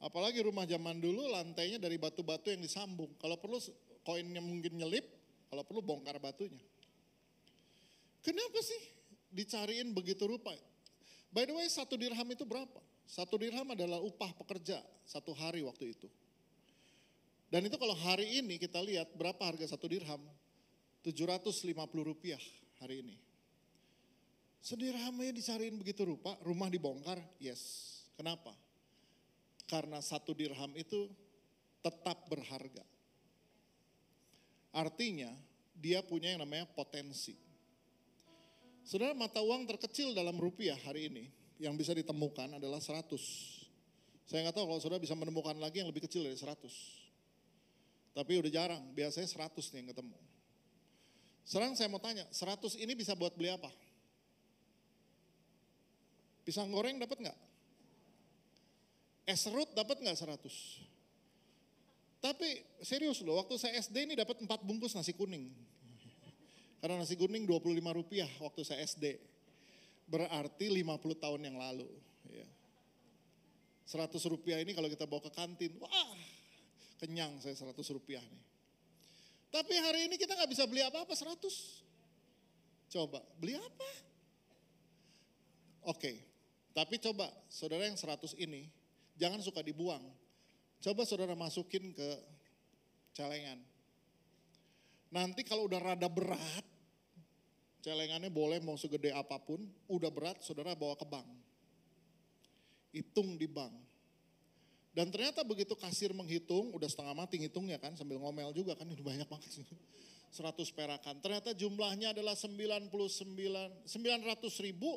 Apalagi rumah zaman dulu lantainya dari batu-batu yang disambung. Kalau perlu koinnya mungkin nyelip, kalau perlu bongkar batunya. Kenapa sih dicariin begitu rupa? By the way, 1 dirham itu berapa? 1 dirham adalah upah pekerja 1 hari waktu itu. Dan itu kalau hari ini kita lihat berapa harga 1 dirham? 750 rupiah hari ini. Sedirhamnya dicariin begitu rupa, rumah dibongkar, yes. Kenapa? Karena 1 dirham itu tetap berharga. Artinya dia punya yang namanya potensi. Saudara, mata uang terkecil dalam rupiah hari ini yang bisa ditemukan adalah 100. Saya nggak tahu kalau saudara bisa menemukan lagi yang lebih kecil dari 100. Tapi udah jarang, biasanya 100 nih yang ketemu. Sekarang saya mau tanya, 100 ini bisa buat beli apa? Pisang goreng dapat nggak? Es serut dapat nggak 100? Tapi serius loh, waktu saya SD ini dapat 4 bungkus nasi kuning. Karena nasi kuning 25 rupiah waktu saya SD. Berarti 50 tahun yang lalu. 100 rupiah ini kalau kita bawa ke kantin, wah kenyang saya 100 rupiah nih. Tapi hari ini kita nggak bisa beli apa-apa 100. Coba, beli apa? Oke, tapi coba saudara yang 100 ini, jangan suka dibuang. Coba saudara masukin ke celengan. Nanti kalau udah rada berat, celengannya boleh mau segede apapun, udah berat saudara bawa ke bank. Hitung di bank. Dan ternyata begitu kasir menghitung, udah setengah mati ngitungnya kan, sambil ngomel juga kan, ini banyak banget sih. 100 perakan. Ternyata jumlahnya adalah 99 ribu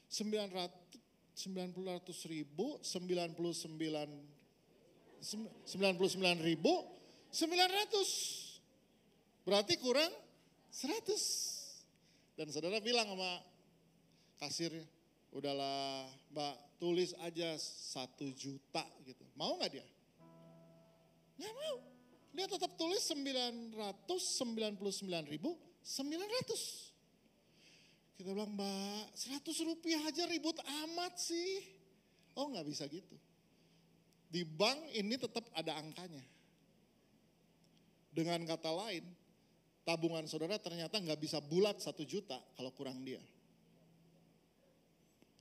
99.900. Berarti kurang 100. Dan saudara bilang sama kasirnya, udahlah Mbak tulis aja 1 juta gitu. Mau gak dia? Gak mau. Dia tetap tulis 999.900. Kita bilang, Mbak 100 rupiah aja ribut amat sih. Oh gak bisa gitu. Di bank ini tetap ada angkanya. Dengan kata lain, tabungan saudara ternyata gak bisa bulat 1 juta kalau kurang dia.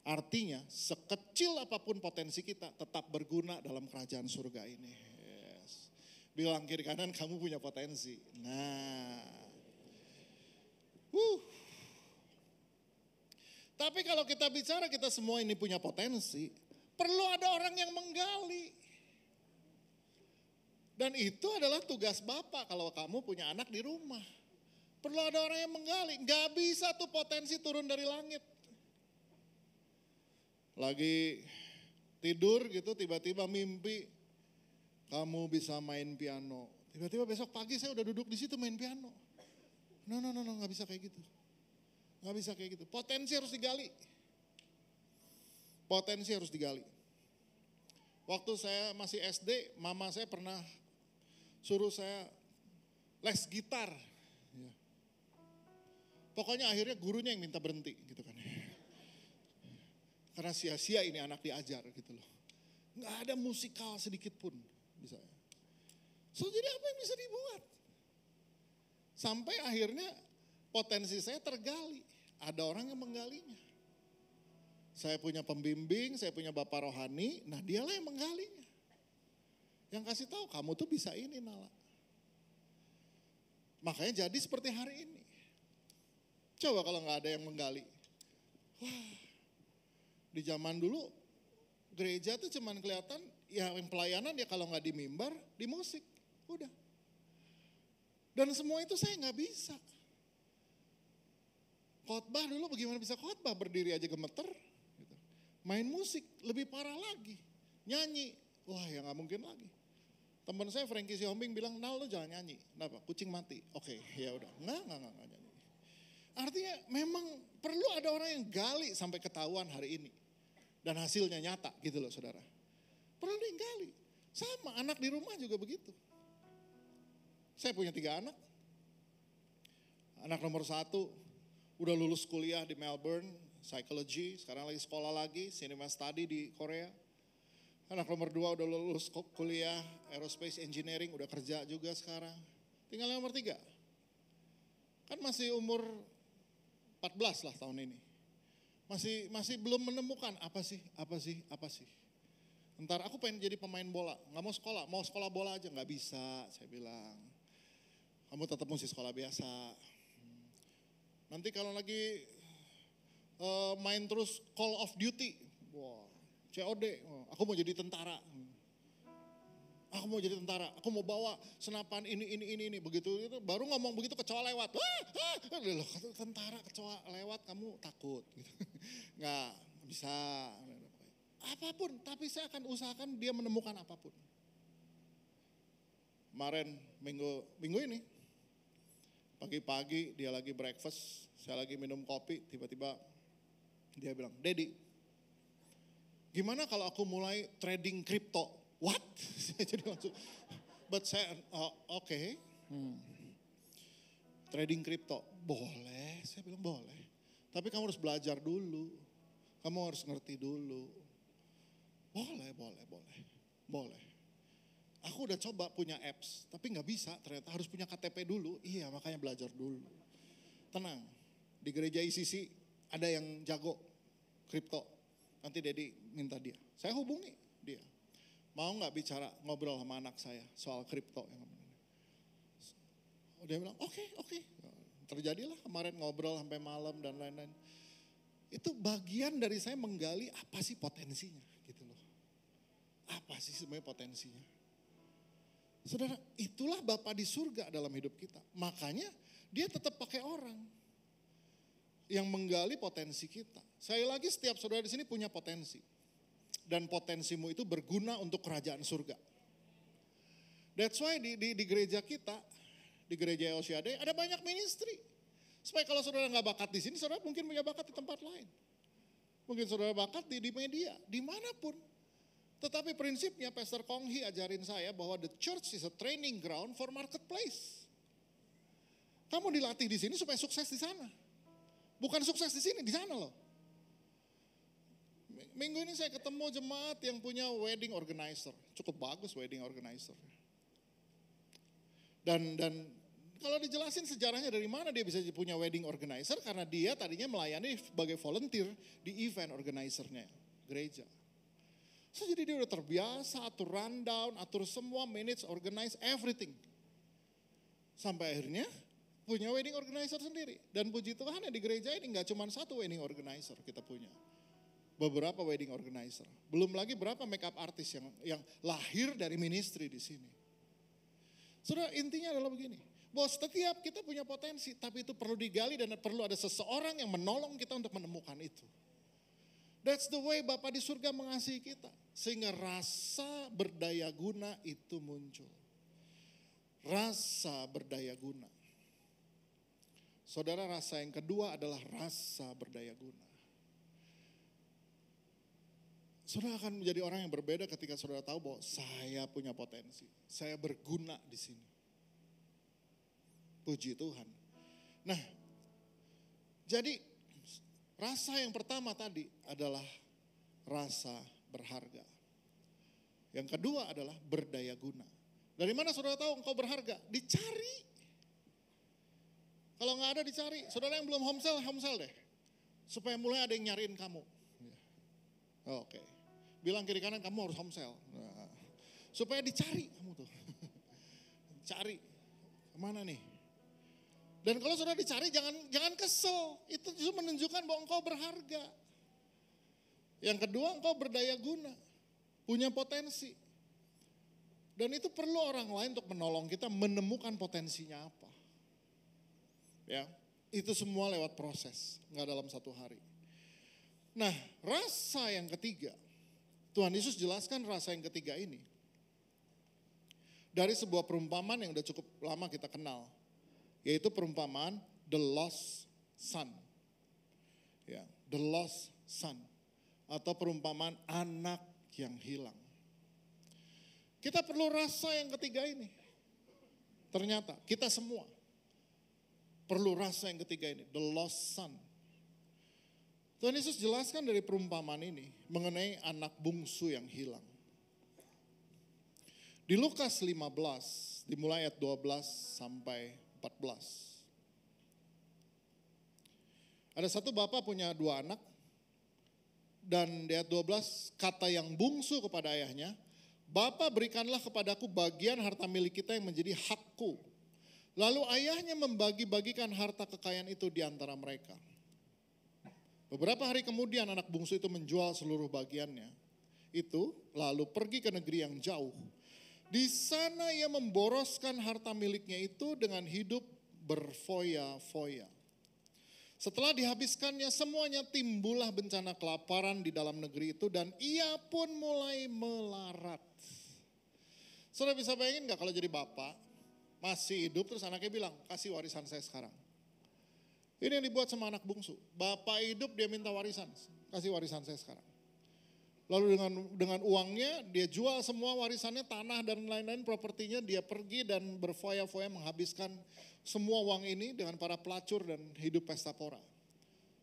Artinya sekecil apapun potensi kita tetap berguna dalam kerajaan surga ini. Yes. Bilang kiri kanan kamu punya potensi. Nah. Tapi kalau kita bicara kita semua ini punya potensi, perlu ada orang yang menggali. Dan itu adalah tugas Bapak kalau kamu punya anak di rumah. Perlu ada orang yang menggali. Gak bisa tuh potensi turun dari langit. Lagi tidur gitu tiba-tiba mimpi kamu bisa main piano. Tiba-tiba besok pagi saya udah duduk di situ main piano. No, gak bisa kayak gitu. Gak bisa kayak gitu. Potensi harus digali. Potensi harus digali. Waktu saya masih SD, mama saya pernah suruh saya les gitar. Ya. Pokoknya akhirnya gurunya yang minta berhenti gitu kan. Karena sia-sia ini anak diajar gitu loh. Nggak ada musikal sedikit pun bisa. So jadi apa yang bisa dibuat? Sampai akhirnya potensi saya tergali. Ada orang yang menggalinya. Saya punya pembimbing, saya punya bapak rohani, nah dialah yang menggalinya. Yang kasih tahu kamu tuh bisa ini Nala. Makanya jadi seperti hari ini. Coba kalau nggak ada yang menggali. Wah, di zaman dulu gereja tuh cuman kelihatan ya yang pelayanan ya kalau nggak di mimbar, di musik. Udah. Dan semua itu saya nggak bisa. Khotbah dulu bagaimana bisa khotbah, berdiri aja gemeter. Gitu. Main musik lebih parah lagi. Nyanyi, wah ya nggak mungkin lagi. Teman saya Frankie Siombing bilang, Nal lo jangan nyanyi. Kenapa? Kucing mati. Oke, ya udah. Nggak nyanyi. Artinya memang perlu ada orang yang gali sampai ketahuan hari ini. Dan hasilnya nyata gitu loh saudara. Perlu yang gali. Sama anak di rumah juga begitu. Saya punya 3 anak. Anak nomor 1 udah lulus kuliah di Melbourne, psychology. Sekarang lagi sekolah lagi, cinema study di Korea. Anak nomor 2 udah lulus kuliah aerospace engineering, udah kerja juga sekarang. Tinggal yang nomor 3. Kan masih umur 14 lah tahun ini. Masih belum menemukan apa sih. Ntar aku pengen jadi pemain bola, nggak mau sekolah bola aja nggak bisa, saya bilang. Kamu tetap mesti sekolah biasa. Nanti kalau lagi main terus Call of Duty, wah, COD, aku mau jadi tentara. Aku mau bawa senapan ini. Begitu itu baru ngomong begitu kecoa lewat. Loh, tentara kecoa lewat kamu takut gitu. Nggak bisa. Apapun, tapi saya akan usahakan dia menemukan apapun. Kemarin minggu ini, pagi-pagi dia lagi breakfast, saya lagi minum kopi, tiba-tiba dia bilang, Daddy, gimana kalau aku mulai trading kripto? What? Jadi langsung, but saya, oke. Trading kripto, boleh, saya bilang boleh. Tapi kamu harus belajar dulu, kamu harus ngerti dulu. Boleh. Aku udah coba punya apps, tapi gak bisa ternyata harus punya KTP dulu. Iya makanya belajar dulu. Tenang, di gereja ICC ada yang jago kripto. Nanti Daddy minta dia. Saya hubungi dia. Mau gak bicara ngobrol sama anak saya soal kripto. Dia bilang oke. Terjadilah kemarin ngobrol sampai malam dan lain-lain. Itu bagian dari saya menggali apa sih potensinya gitu loh. Apa sih sebenarnya potensinya? Saudara, itulah Bapa di surga dalam hidup kita. Makanya dia tetap pakai orang yang menggali potensi kita. Sekali lagi setiap saudara di sini punya potensi. Dan potensimu itu berguna untuk kerajaan surga. That's why di gereja kita, di gereja Osyade ada banyak ministry. Supaya kalau saudara nggak bakat di sini, saudara mungkin punya bakat di tempat lain. Mungkin saudara bakat di media, dimanapun. Tetapi prinsipnya Pastor Kong Hee ajarin saya bahwa the church is a training ground for marketplace. Kamu dilatih di sini supaya sukses di sana. Bukan sukses di sini, di sana loh. Minggu ini saya ketemu jemaat yang punya wedding organizer. Cukup bagus wedding organizer. Dan kalau dijelasin sejarahnya dari mana dia bisa punya wedding organizer. Karena dia tadinya melayani sebagai volunteer di event organizernya gereja. So, jadi dia udah terbiasa atur rundown, atur semua, manage, organize, everything. Sampai akhirnya punya wedding organizer sendiri. Dan puji Tuhan ya di gereja ini nggak cuma satu wedding organizer kita punya. Beberapa wedding organizer. Belum lagi berapa makeup artist yang lahir dari ministry di sini. Saudara, intinya adalah begini. Bahwa setiap kita punya potensi, tapi itu perlu digali dan perlu ada seseorang yang menolong kita untuk menemukan itu. That's the way Bapa di surga mengasihi kita. Sehingga rasa berdaya guna itu muncul. Rasa berdaya guna. Saudara, rasa yang kedua adalah rasa berdaya guna. Saudara akan menjadi orang yang berbeda ketika saudara tahu bahwa saya punya potensi. Saya berguna di sini. Puji Tuhan. Nah, jadi rasa yang pertama tadi adalah rasa berharga. Yang kedua adalah berdaya guna. Dari mana saudara tahu engkau berharga? Dicari. Kalau nggak ada dicari. Saudara yang belum homesel deh. Supaya mulai ada yang nyariin kamu. Oke. Bilang kiri kanan kamu harus homesel. Nah, supaya dicari kamu tuh. Cari. Kemana nih? Dan kalau sudah dicari jangan kesel. Itu justru menunjukkan bahwa engkau berharga. Yang kedua engkau berdaya guna. Punya potensi. Dan itu perlu orang lain untuk menolong kita menemukan potensinya apa. Ya, itu semua lewat proses. Nggak dalam satu hari. Nah, rasa yang ketiga. Tuhan Yesus jelaskan rasa yang ketiga ini. Dari sebuah perumpamaan yang udah cukup lama kita kenal. Yaitu perumpamaan the lost son. Ya, the lost son. Atau perumpamaan anak yang hilang. Kita perlu rasa yang ketiga ini. Ternyata kita semua perlu rasa yang ketiga ini, the lost son. Tuhan Yesus jelaskan dari perumpamaan ini mengenai anak bungsu yang hilang. Di Lukas 15, dimulai ayat 12 sampai 14. Ada satu bapak punya dua anak. Dan di ayat 12 kata yang bungsu kepada ayahnya, Bapa berikanlah kepadaku bagian harta milik kita yang menjadi hakku. Lalu ayahnya membagi-bagikan harta kekayaan itu di antara mereka. Beberapa hari kemudian anak bungsu itu menjual seluruh bagiannya. Itu lalu pergi ke negeri yang jauh. Di sana ia memboroskan harta miliknya itu dengan hidup berfoya-foya. Setelah dihabiskannya semuanya timbullah bencana kelaparan di dalam negeri itu dan ia pun mulai melarat. Saudara bisa bayangin gak kalau jadi bapak masih hidup terus anaknya bilang kasih warisan saya sekarang. Ini yang dibuat sama anak bungsu. Bapak hidup dia minta warisan, kasih warisan saya sekarang. Lalu dengan uangnya dia jual semua warisannya, tanah dan lain-lain propertinya, dia pergi dan berfoya-foya menghabiskan semua uang ini dengan para pelacur dan hidup pesta pora.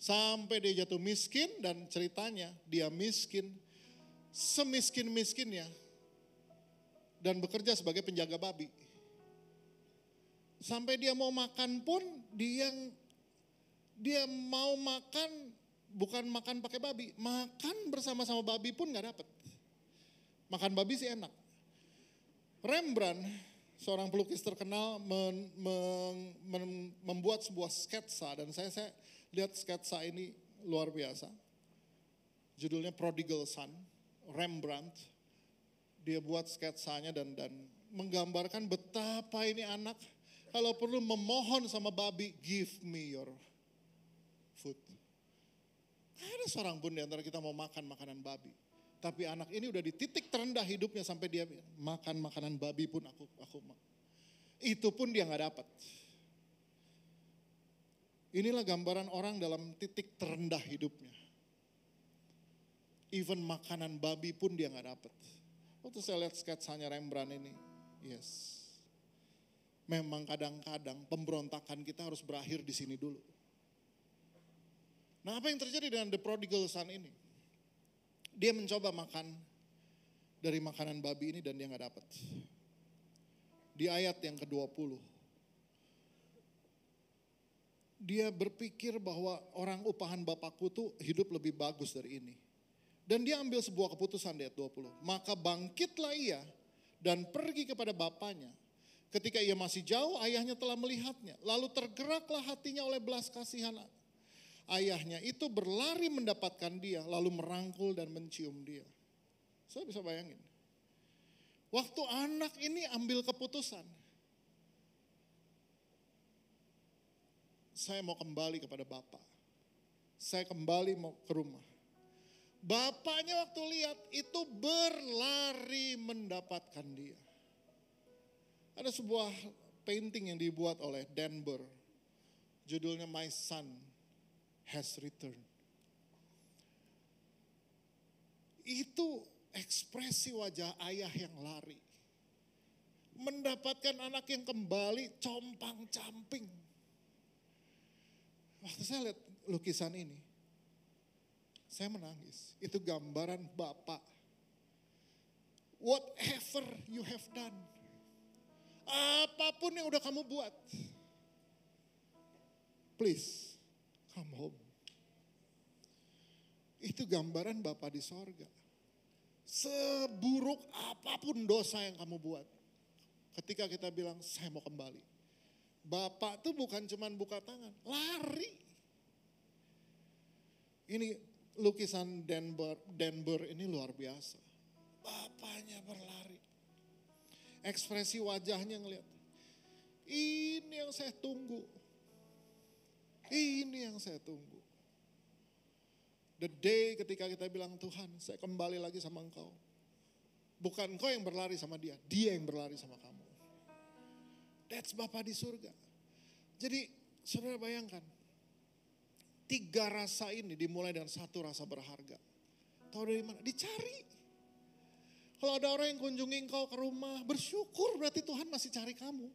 Sampai dia jatuh miskin dan ceritanya dia miskin semiskin-miskinnya dan bekerja sebagai penjaga babi. Sampai dia mau makan pun dia mau makan bukan makan pakai babi, makan bersama-sama babi pun gak dapet. Makan babi sih enak. Rembrandt, seorang pelukis terkenal membuat sebuah sketsa dan saya lihat sketsa ini luar biasa. Judulnya Prodigal Son, Rembrandt. Dia buat sketsanya dan menggambarkan betapa ini anak kalau perlu memohon sama babi, give me your food. Ada seorang pun di antara kita mau makan makanan babi. Tapi anak ini udah di titik terendah hidupnya sampai dia makan makanan babi pun aku itu pun dia gak dapat. Inilah gambaran orang dalam titik terendah hidupnya. Even makanan babi pun dia gak dapat. Waktu saya lihat sketsanya Rembrandt ini, yes. Memang kadang-kadang pemberontakan kita harus berakhir di sini dulu. Nah, apa yang terjadi dengan the prodigal son ini? Dia mencoba makan dari makanan babi ini dan dia gak dapat. Di ayat yang ke-20. Dia berpikir bahwa orang upahan bapakku tuh hidup lebih bagus dari ini. Dan dia ambil sebuah keputusan di ayat 20. Maka bangkitlah ia dan pergi kepada bapaknya. Ketika ia masih jauh, ayahnya telah melihatnya. Lalu tergeraklah hatinya oleh belas kasihan. Ayahnya itu berlari mendapatkan dia, lalu merangkul dan mencium dia. Saya bisa bayangin. Waktu anak ini ambil keputusan. Saya mau kembali kepada Bapak. Saya kembali mau ke rumah. Bapaknya waktu lihat itu berlari mendapatkan dia. Ada sebuah painting yang dibuat oleh Denver. Judulnya My Son Has Returned. Itu ekspresi wajah ayah yang lari. Mendapatkan anak yang kembali compang-camping. Waktu saya lihat lukisan ini, saya menangis. Itu gambaran Bapak. Whatever you have done. Apapun yang udah kamu buat. Please, come home. Itu gambaran Bapa di sorga. Seburuk apapun dosa yang kamu buat. Ketika kita bilang, saya mau kembali. Bapak tuh bukan cuman buka tangan, lari. Ini lukisan Denver ini luar biasa. Bapaknya berlari. Ekspresi wajahnya ngeliat. Ini yang saya tunggu. Ini yang saya tunggu. The day ketika kita bilang, Tuhan saya kembali lagi sama engkau. Bukan engkau yang berlari sama dia yang berlari sama kamu. That's Bapa di surga. Jadi saudara bayangkan, 3 rasa ini dimulai dengan 1 rasa berharga. Tahu dari mana? Dicari. Kalau ada orang yang kunjungi engkau ke rumah, bersyukur berarti Tuhan masih cari kamu.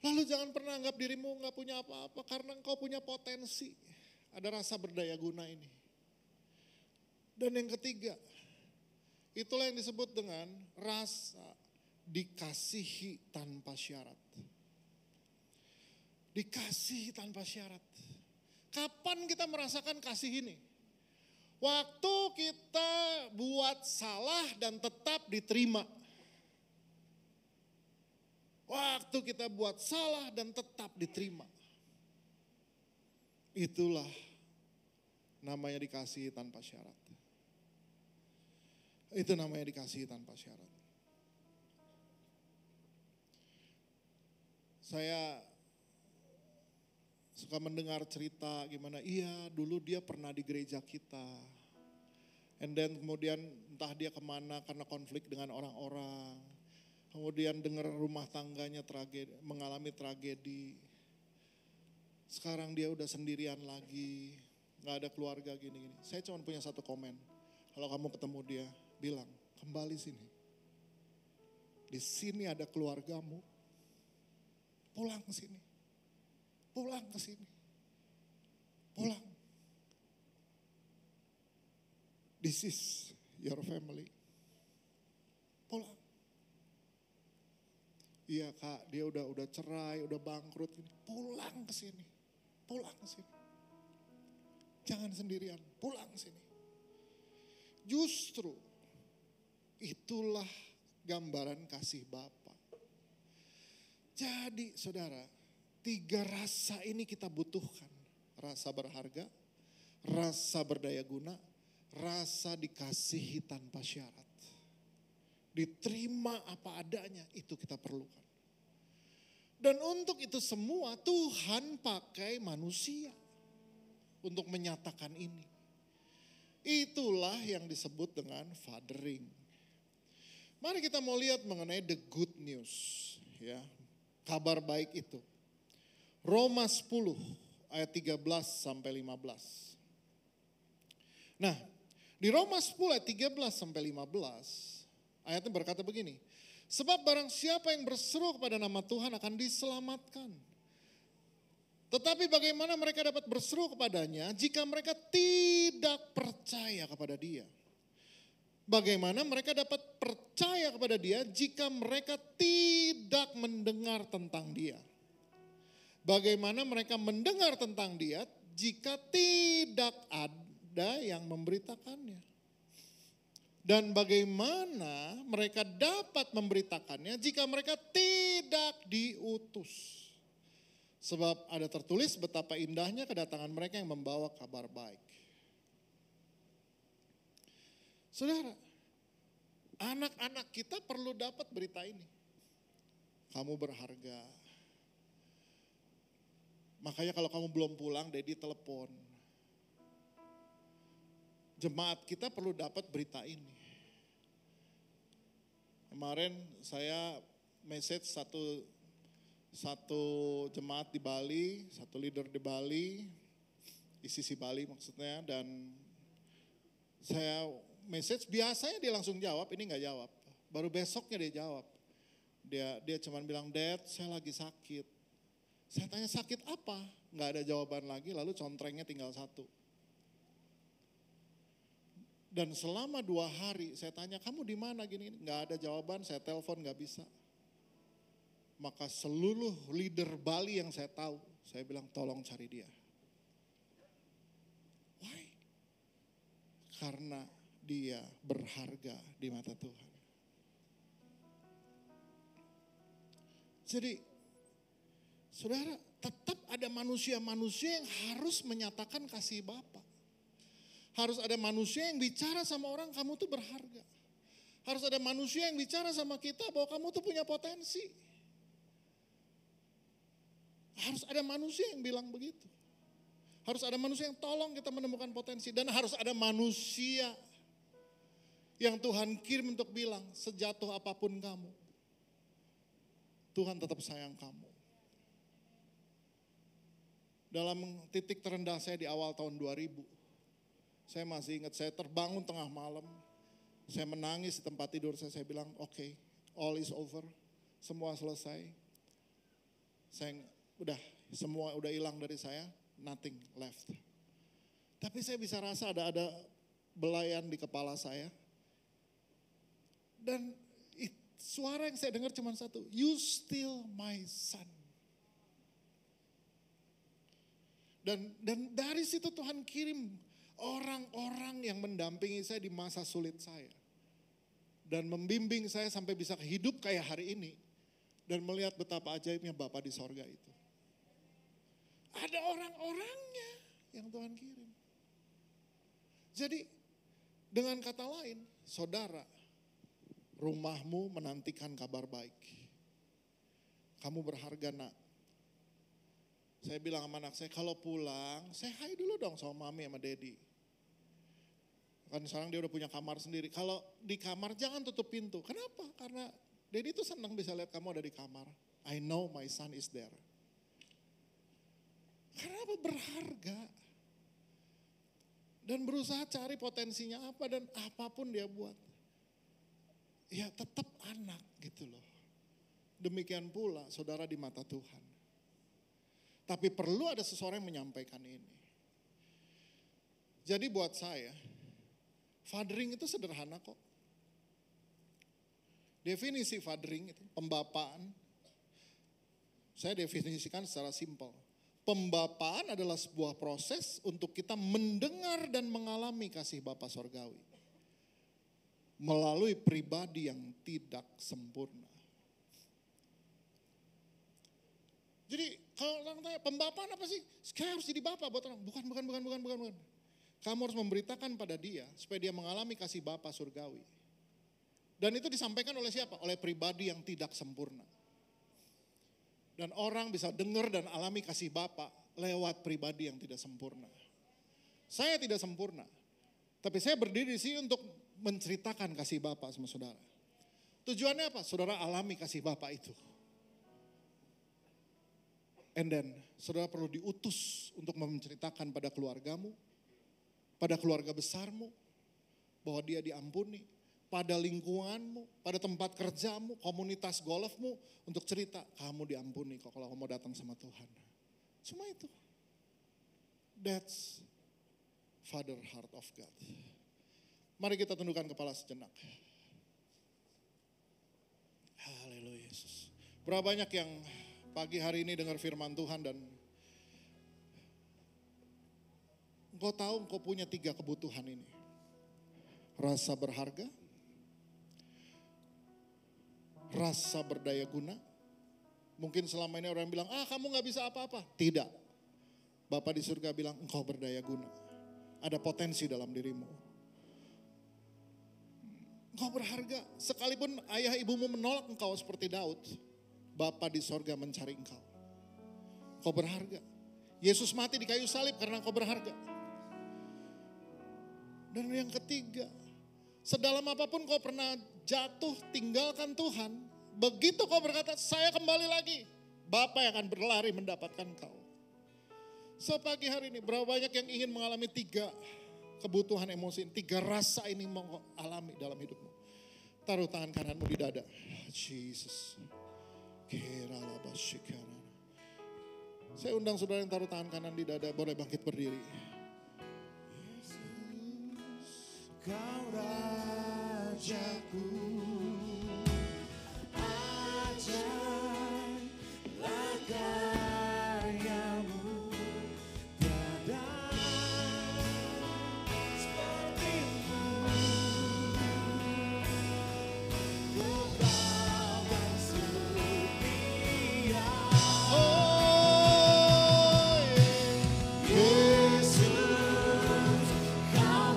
Lalu jangan pernah anggap dirimu gak punya apa-apa karena engkau punya potensi. Ada rasa berdaya guna ini. Dan yang ketiga, itulah yang disebut dengan rasa dikasihi tanpa syarat. Dikasihi tanpa syarat. Kapan kita merasakan kasih ini? Waktu kita buat salah dan tetap diterima. Waktu kita buat salah dan tetap diterima. Itulah namanya dikasihi tanpa syarat. Itu namanya dikasihi tanpa syarat. Saya suka mendengar cerita gimana, iya dulu dia pernah di gereja kita. And then kemudian entah dia kemana karena konflik dengan orang-orang. Kemudian dengar rumah tangganya mengalami tragedi. Sekarang dia udah sendirian lagi, gak ada keluarga gini-gini. Saya cuma punya 1 komen. Kalau kamu ketemu dia, bilang kembali sini. Di sini ada keluargamu. Pulang ke sini. Pulang ke sini. Pulang. This is your family. Pulang. Iya Kak, dia udah cerai, udah bangkrut. Pulang ke sini. Pulang ke sini. Jangan sendirian, pulang ke sini. Justru itulah gambaran kasih Bapa. Jadi saudara, 3 rasa ini kita butuhkan. Rasa berharga, rasa berdaya guna, rasa dikasihi tanpa syarat. Diterima apa adanya, itu kita perlukan. Dan untuk itu semua Tuhan pakai manusia untuk menyatakan ini. Itulah yang disebut dengan fathering. Mari kita mau lihat mengenai the good news. Ya, kabar baik itu. Roma 10 ayat 13 sampai 15. Nah, di Roma 10 ayat 13 sampai 15, ayatnya berkata begini. Sebab barang siapa yang berseru kepada nama Tuhan akan diselamatkan. Tetapi bagaimana mereka dapat berseru kepadanya jika mereka tidak percaya kepada dia? Bagaimana mereka dapat percaya kepada dia jika mereka tidak mendengar tentang dia? Bagaimana mereka mendengar tentang dia jika tidak ada yang memberitakannya? Dan bagaimana mereka dapat memberitakannya jika mereka tidak diutus. Sebab ada tertulis betapa indahnya kedatangan mereka yang membawa kabar baik. Saudara, anak-anak kita perlu dapat berita ini. Kamu berharga. Makanya kalau kamu belum pulang, Dedi telepon. Jemaat kita perlu dapat berita ini. Kemarin saya message satu jemaat di Bali, satu leader di Bali, ICC Bali maksudnya, dan saya message, biasanya dia langsung jawab, ini nggak jawab. Baru besoknya dia jawab. Dia cuma bilang, Dad, saya lagi sakit. Saya tanya sakit apa? Nggak ada jawaban lagi, lalu contrengnya tinggal satu. Dan selama 2 hari saya tanya, kamu di mana gini? Nggak ada jawaban, saya telepon nggak bisa. Maka seluruh leader Bali yang saya tahu, saya bilang tolong cari dia. Why? Karena dia berharga di mata Tuhan. Jadi, saudara, tetap ada manusia-manusia yang harus menyatakan kasih Bapa. Harus ada manusia yang bicara sama orang, kamu tuh berharga. Harus ada manusia yang bicara sama kita bahwa kamu tuh punya potensi. Harus ada manusia yang bilang begitu. Harus ada manusia yang tolong kita menemukan potensi. Dan harus ada manusia yang Tuhan kirim untuk bilang, sejatuh apapun kamu, Tuhan tetap sayang kamu. Dalam titik terendah saya di awal tahun 2000, saya masih ingat, saya terbangun tengah malam, saya menangis di tempat tidur saya bilang, oke, all is over, semua selesai. Semua udah hilang dari saya, nothing left. Tapi saya bisa rasa ada belayan di kepala saya. Dan suara yang saya dengar cuma satu, you still my son. Dan dari situ Tuhan kirim orang-orang yang mendampingi saya di masa sulit saya. Dan membimbing saya sampai bisa hidup kayak hari ini. Dan melihat betapa ajaibnya Bapa di sorga itu. Ada orang-orangnya yang Tuhan kirim. Jadi dengan kata lain, saudara, rumahmu menantikan kabar baik. Kamu berharga, nak. Saya bilang sama anak saya, kalau pulang, say hi dulu dong sama mami sama daddy. Kan sekarang dia udah punya kamar sendiri. Kalau di kamar jangan tutup pintu. Kenapa? Karena daddy tuh senang bisa lihat kamu ada di kamar. I know my son is there. Karena apa? Berharga. Dan berusaha cari potensinya apa dan apapun dia buat. Ya tetap anak gitu loh. Demikian pula saudara di mata Tuhan. Tapi perlu ada seseorang yang menyampaikan ini. Jadi buat saya, fathering itu sederhana kok. Definisi fathering itu, pembapaan. Saya definisikan secara simpel. Pembapaan adalah sebuah proses untuk kita mendengar dan mengalami kasih Bapa Sorgawi. Melalui pribadi yang tidak sempurna. Jadi kalau orang tanya pembapaan apa sih? Saya harus jadi bapak buat orang. Bukan. Kamu harus memberitakan pada dia supaya dia mengalami kasih Bapa surgawi. Dan itu disampaikan oleh siapa? Oleh pribadi yang tidak sempurna. Dan orang bisa dengar dan alami kasih Bapa lewat pribadi yang tidak sempurna. Saya tidak sempurna. Tapi saya berdiri di sini untuk menceritakan kasih Bapa sama saudara. Tujuannya apa? Saudara alami kasih Bapa itu. And then, saudara perlu diutus untuk menceritakan pada keluargamu, pada keluarga besarmu, bahwa dia diampuni, pada lingkunganmu, pada tempat kerjamu, komunitas golfmu, untuk cerita, kamu diampuni kok kalau kamu datang sama Tuhan. Cuma itu. That's Father Heart of God. Mari kita tundukkan kepala sejenak. Haleluya Yesus. Berapa banyak yang pagi hari ini dengar firman Tuhan dan engkau tahu engkau punya 3 kebutuhan ini. rasa berharga, rasa berdaya guna. Mungkin selama ini orang bilang, kamu gak bisa apa-apa. Tidak. Bapa di surga bilang, engkau berdaya guna. Ada potensi dalam dirimu. Engkau berharga. Sekalipun ayah ibumu menolak engkau seperti Daud, Bapa di surga mencari engkau. Engkau berharga. Yesus mati di kayu salib karena engkau berharga. Dan yang ketiga, sedalam apapun kau pernah jatuh, tinggalkan Tuhan. Begitu kau berkata, saya kembali lagi. Bapa yang akan berlari mendapatkan kau. So pagi hari ini, berapa banyak yang ingin mengalami 3 kebutuhan emosi, 3 rasa ini mau alami dalam hidupmu. Taruh tangan kananmu di dada. Jesus. Saya undang saudara yang taruh tangan kanan di dada, boleh bangkit berdiri. Kau rajaku, ajaiblah karyamu, tiada sepertimu. Kau bagai setia. Oh, Yesus, kau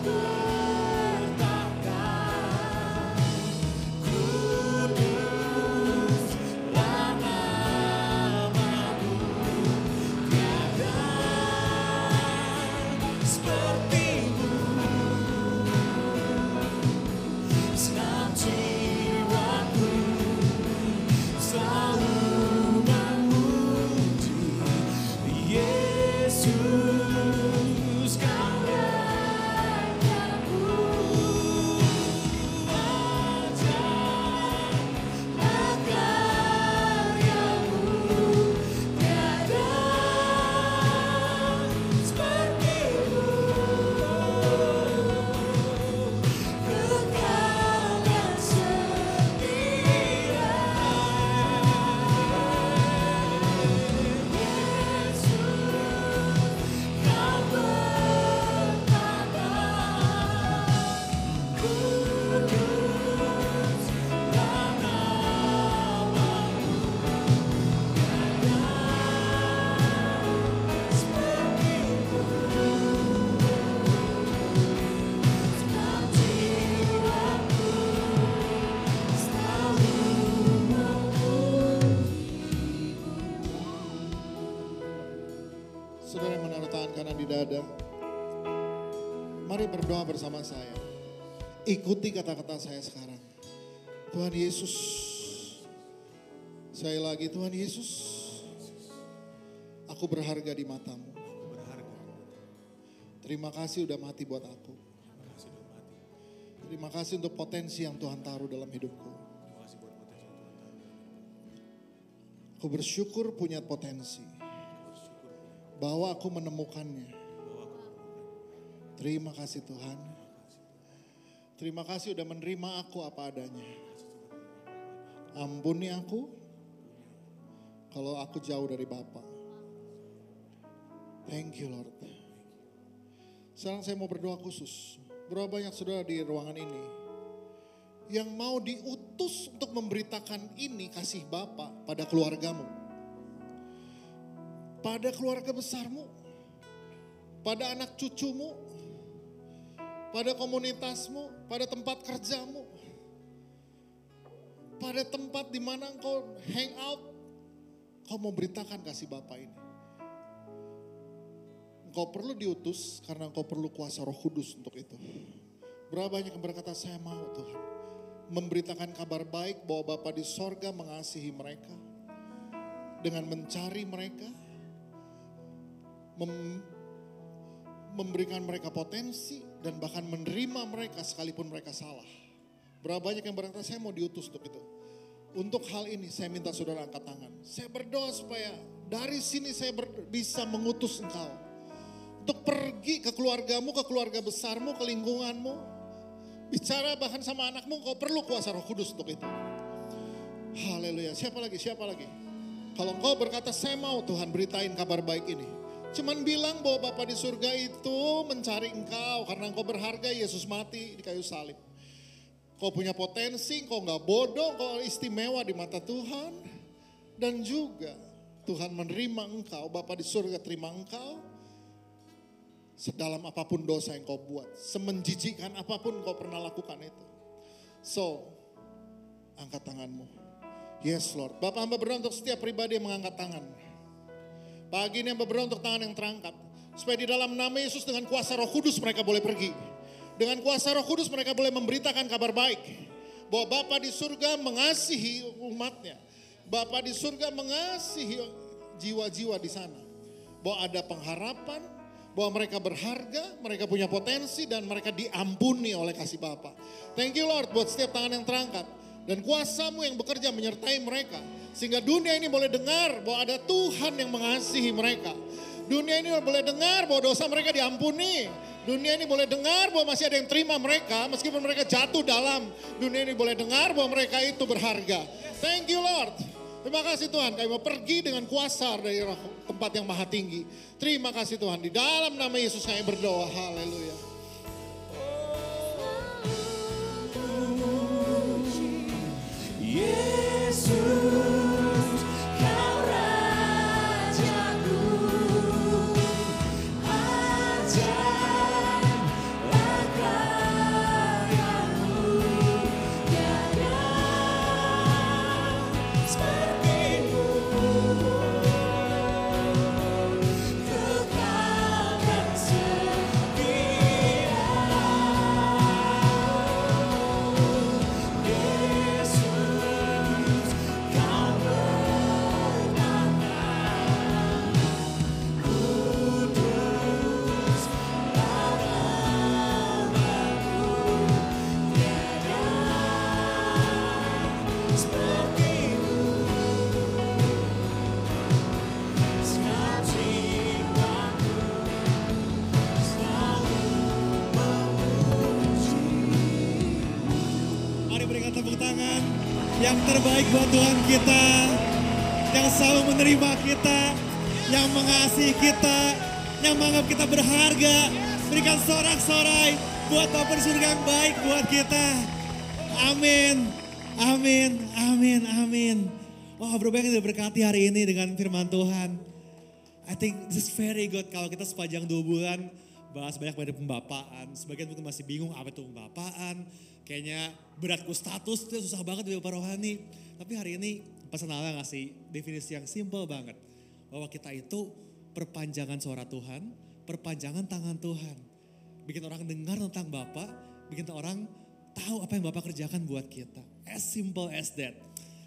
dada. Mari berdoa bersama saya. Ikuti kata-kata saya sekarang. Tuhan Yesus, saya lagi Tuhan Yesus, aku berharga di matamu. Terima kasih udah mati buat aku. Terima kasih untuk potensi yang Tuhan taruh dalam hidupku. Aku bersyukur punya potensi. Bahwa aku menemukannya. Terima kasih Tuhan. Terima kasih udah menerima aku apa adanya. Ampuni aku kalau aku jauh dari Bapa. Thank you Lord. Sekarang saya mau berdoa khusus. Berapa banyak saudara di ruangan ini yang mau diutus untuk memberitakan ini kasih Bapa pada keluargamu. Pada keluarga besarmu. Pada anak cucumu. Pada komunitasmu. Pada tempat kerjamu. Pada tempat di mana engkau hang out. Kau mau beritakan kasih Bapa ini. Engkau perlu diutus karena engkau perlu kuasa Roh Kudus untuk itu. Berapa banyak yang berkata saya mau Tuhan. Memberitakan kabar baik bahwa Bapa di sorga mengasihi mereka. Dengan mencari mereka. Memberikan mereka potensi. Dan bahkan menerima mereka sekalipun mereka salah. Berapa banyak yang berkata saya mau diutus untuk itu. Untuk hal ini saya minta saudara angkat tangan. Saya berdoa supaya dari sini saya bisa mengutus engkau. Untuk pergi ke keluargamu, ke keluarga besarmu, ke lingkunganmu. Bicara bahkan sama anakmu, kau perlu kuasa Roh Kudus untuk itu. Haleluya. Siapa lagi? Kalau engkau berkata saya mau Tuhan beritain kabar baik ini. Cuman bilang bahwa Bapa di surga itu mencari engkau karena engkau berharga, Yesus mati di kayu salib. Kau punya potensi, kau gak bodoh, kau istimewa di mata Tuhan. Dan juga Tuhan menerima engkau, Bapa di surga terima engkau. Sedalam apapun dosa yang kau buat, semenjijikan apapun kau pernah lakukan itu. So, angkat tanganmu. Yes Lord, Bapak hamba berdoa untuk setiap pribadi yang mengangkat tangan. Pagi ini hamba berdoa untuk tangan yang terangkat. Supaya di dalam nama Yesus dengan kuasa Roh Kudus mereka boleh pergi. Dengan kuasa Roh Kudus mereka boleh memberitakan kabar baik. Bahwa Bapa di surga mengasihi umatnya. Bapa di surga mengasihi jiwa-jiwa di sana. Bahwa ada pengharapan, bahwa mereka berharga, mereka punya potensi dan mereka diampuni oleh kasih Bapa. Thank you Lord buat setiap tangan yang terangkat. Dan kuasa-Mu yang bekerja menyertai mereka. Sehingga dunia ini boleh dengar bahwa ada Tuhan yang mengasihi mereka. Dunia ini boleh dengar bahwa dosa mereka diampuni. Dunia ini boleh dengar bahwa masih ada yang terima mereka meskipun mereka jatuh dalam. Dunia ini boleh dengar bahwa mereka itu berharga. Thank you Lord. Terima kasih Tuhan, kami mau pergi dengan kuasa dari tempat yang maha tinggi. Terima kasih Tuhan, di dalam nama Yesus kami berdoa, haleluya. Yesus, Kau Rajaku, ajarlah karya-Mu, tiada seperti-Mu, kekal dan setia. Yesus, Kau bertata, kudus namamu, tiada seperti-Mu, segenap jiwaku selalu memuji. Mari berikan tepuk tangan yang terbaik buat Tuhan kita, yang selalu menerima kita, yang mengasihi kita, yang menganggap kita berharga. Berikan sorak-sorai buat Bapa di surga yang baik buat kita. Amin, amin, amin, amin. Wah, berapa yang diberkati hari ini dengan firman Tuhan. I think this is very good kalau kita sepanjang 2 bulan bahas banyak pada pembapaan. Sebagian mungkin masih bingung apa itu pembapaan. Kayaknya beratku status itu susah banget di Bapak Rohani. Tapi hari ini Pastor Nala ngasih definisi yang simple banget. Bahwa kita itu perpanjangan suara Tuhan, perpanjangan tangan Tuhan. Bikin orang dengar tentang Bapak, bikin orang tahu apa yang Bapak kerjakan buat kita. As simple as that.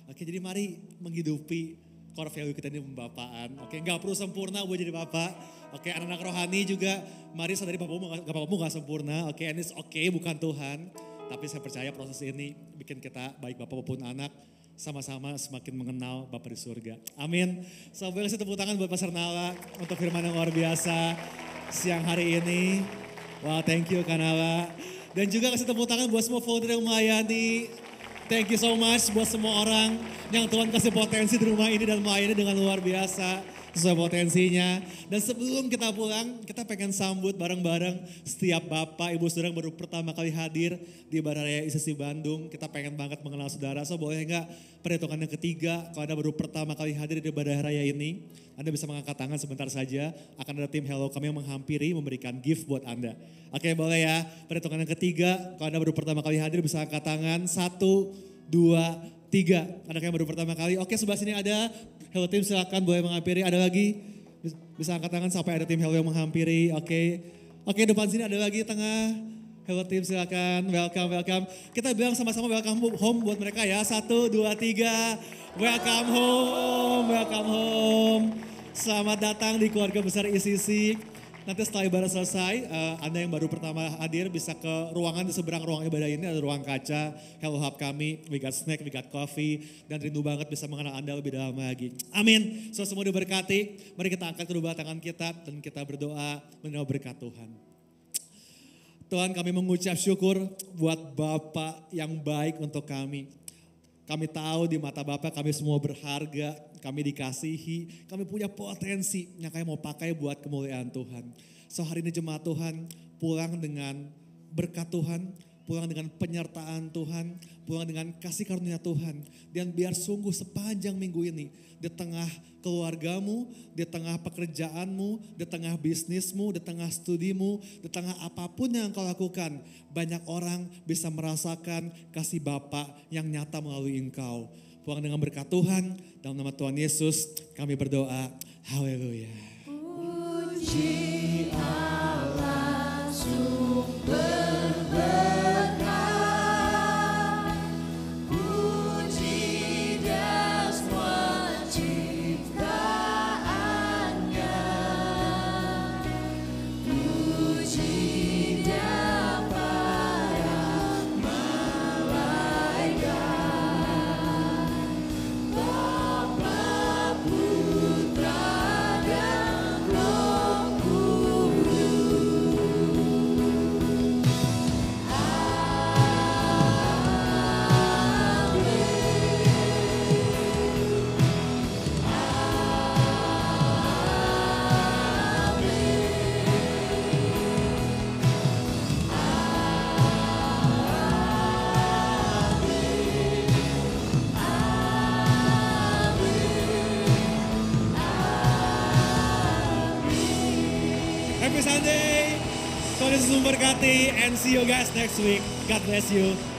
Oke, jadi mari menghidupi core value kita ini pembapaan. Oke, gak perlu sempurna buat jadi Bapak. Oke, anak-anak rohani juga mari sadari bapakmu gak sempurna. Oke, and it's okay, bukan Tuhan. Tapi saya percaya proses ini bikin kita baik Bapak maupun anak sama-sama semakin mengenal Bapa di surga. Amin. So, boleh kasih tepuk tangan buat Pastor Nala untuk firman yang luar biasa siang hari ini. Wow, thank you Kanala. Dan juga kasih tepuk tangan buat semua volunteer yang melayani. Thank you so much buat semua orang yang Tuhan kasih potensi di rumah ini dan melayani dengan luar biasa sesuai potensinya. Dan sebelum kita pulang, kita pengen sambut bareng-bareng setiap Bapak, Ibu Saudara yang baru pertama kali hadir di Ibadah Raya ICC Bandung. Kita pengen banget mengenal saudara. So boleh enggak perhitungan yang ketiga, kalau Anda baru pertama kali hadir di Ibadah Raya ini, Anda bisa mengangkat tangan sebentar saja. Akan ada tim Hello kami yang menghampiri, memberikan gift buat Anda. Oke, boleh ya. Perhitungan yang ketiga, kalau Anda baru pertama kali hadir bisa angkat tangan. 1, 2, 3. Anak yang baru pertama kali. Oke, sebelah sini ada Hello Team, silakan boleh menghampiri. Ada lagi? Bisa angkat tangan sampai ada tim Hello yang menghampiri. Oke, depan sini ada lagi tengah. Hello Team, silakan. Welcome. Kita bilang sama-sama welcome home buat mereka ya. 1, 2, 3. Welcome home. Selamat datang di keluarga besar ICC. Nanti setelah ibadah selesai, Anda yang baru pertama hadir bisa ke ruangan di seberang ruang ibadah ini, ada ruang kaca, Hello Hub kami, we got snack, we got coffee, dan rindu banget bisa mengenal Anda lebih dalam lagi. Amin. So semua diberkati, mari kita angkat kedua tangan kita dan kita berdoa menerima berkat Tuhan. Tuhan, kami mengucap syukur buat Bapak yang baik untuk kami. Kami tahu di mata Bapak kami semua berharga, kami dikasihi, kami punya potensi yang kami mau pakai buat kemuliaan Tuhan. So hari ini jemaat Tuhan pulang dengan berkat Tuhan, pulang dengan penyertaan Tuhan, pulang dengan kasih karunia Tuhan. Dan biar sungguh sepanjang minggu ini, di tengah keluargamu, di tengah pekerjaanmu, di tengah bisnismu, di tengah studimu, di tengah apapun yang kau lakukan, banyak orang bisa merasakan kasih Bapa yang nyata melalui engkau. Pulang dengan berkat Tuhan, dalam nama Tuhan Yesus kami berdoa, haleluya. Puji Allah sumber berkat, puji Dia semua ciptaannya, puji Dia para malaikat, Bapa, Putra, dan Roh Kudus. Happy Sunday, Tuhan Yesus memberkati and see you guys next week. God bless you.